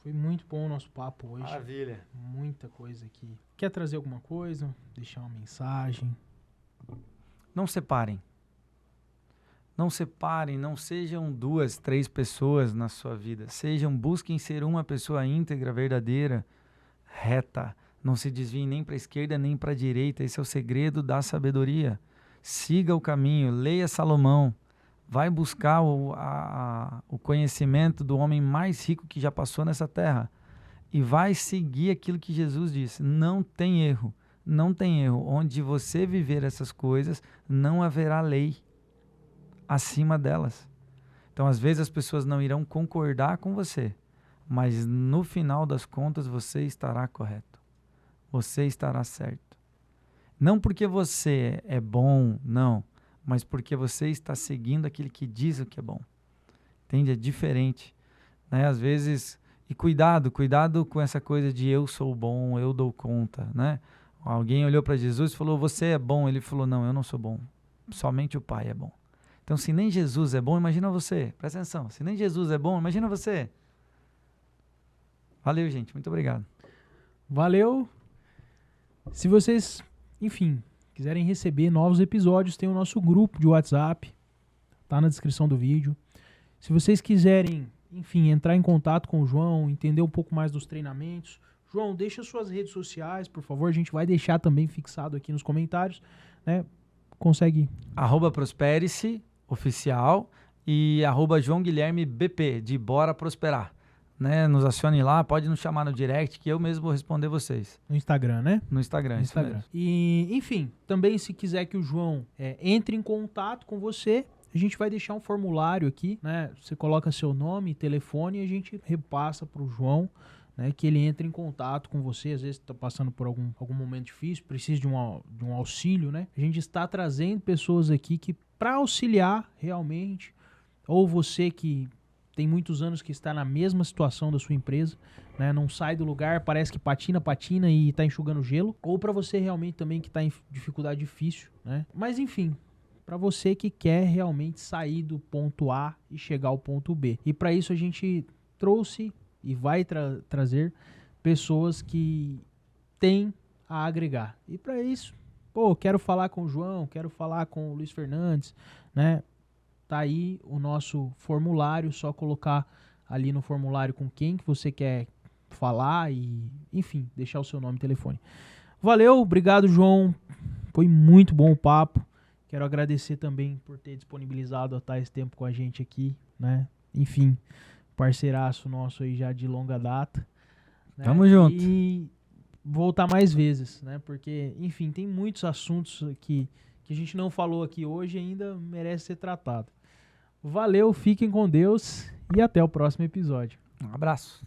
foi muito bom o nosso papo hoje. Maravilha. Muita coisa aqui. Quer trazer alguma coisa? Deixar uma mensagem? Não separem. Não separem, não sejam 2, 3 pessoas na sua vida. Busquem ser uma pessoa íntegra, verdadeira, reta. Não se desviem nem para a esquerda nem para a direita. Esse é o segredo da sabedoria. Siga o caminho, leia Salomão. Vai buscar o conhecimento do homem mais rico que já passou nessa terra. E vai seguir aquilo que Jesus disse. Não tem erro. Não tem erro. Onde você viver essas coisas, não haverá lei acima delas. Então, às vezes, as pessoas não irão concordar com você, mas no final das contas, você estará correto. Você estará certo. Não porque você é bom, não, mas porque você está seguindo aquele que diz o que é bom. Entende? É diferente. Né? Às vezes, e cuidado com essa coisa de eu sou bom, eu dou conta. Né? Alguém olhou para Jesus e falou, você é bom. Ele falou, não, eu não sou bom. Somente o Pai é bom. Então, se nem Jesus é bom, imagina você. Presta atenção. Se nem Jesus é bom, imagina você. Valeu, gente. Muito obrigado. Valeu. Se vocês, enfim, quiserem receber novos episódios, tem o nosso grupo de WhatsApp. Tá na descrição do vídeo. Se vocês quiserem, enfim, entrar em contato com o João, entender um pouco mais dos treinamentos, João, deixa suas redes sociais, por favor. A gente vai deixar também fixado aqui nos comentários, né? Consegue... @prospere-se oficial e @João Guilherme BP, de Bora Prosperar. Né? Nos acione lá, pode nos chamar no direct que eu mesmo vou responder vocês. No Instagram, né? No Instagram, isso mesmo. E, enfim, também se quiser que o João entre em contato com você, a gente vai deixar um formulário aqui, né? Você coloca seu nome e telefone e a gente repassa para o João, né? Que ele entre em contato com você. Às vezes está passando por algum momento difícil, precisa de um auxílio, né? A gente está trazendo pessoas aqui que para auxiliar realmente, ou você que tem muitos anos que está na mesma situação da sua empresa, né? Não sai do lugar, parece que patina e está enxugando gelo, ou para você realmente também que está em dificuldade difícil, né? Mas enfim, para você que quer realmente sair do ponto A e chegar ao ponto B. E para isso a gente trouxe e vai trazer pessoas que têm a agregar. E para isso, quero falar com o João, quero falar com o Luiz Fernandes, né? Tá aí o nosso formulário, só colocar ali no formulário com quem que você quer falar e, enfim, deixar o seu nome e telefone. Valeu, obrigado, João. Foi muito bom o papo. Quero agradecer também por ter disponibilizado estar esse tempo com a gente aqui, né? Enfim, parceiraço nosso aí já de longa data. Né? Tamo junto. E voltar mais vezes, né? Porque, enfim, tem muitos assuntos que a gente não falou aqui hoje e ainda merece ser tratado. Valeu, fiquem com Deus e até o próximo episódio. Um abraço.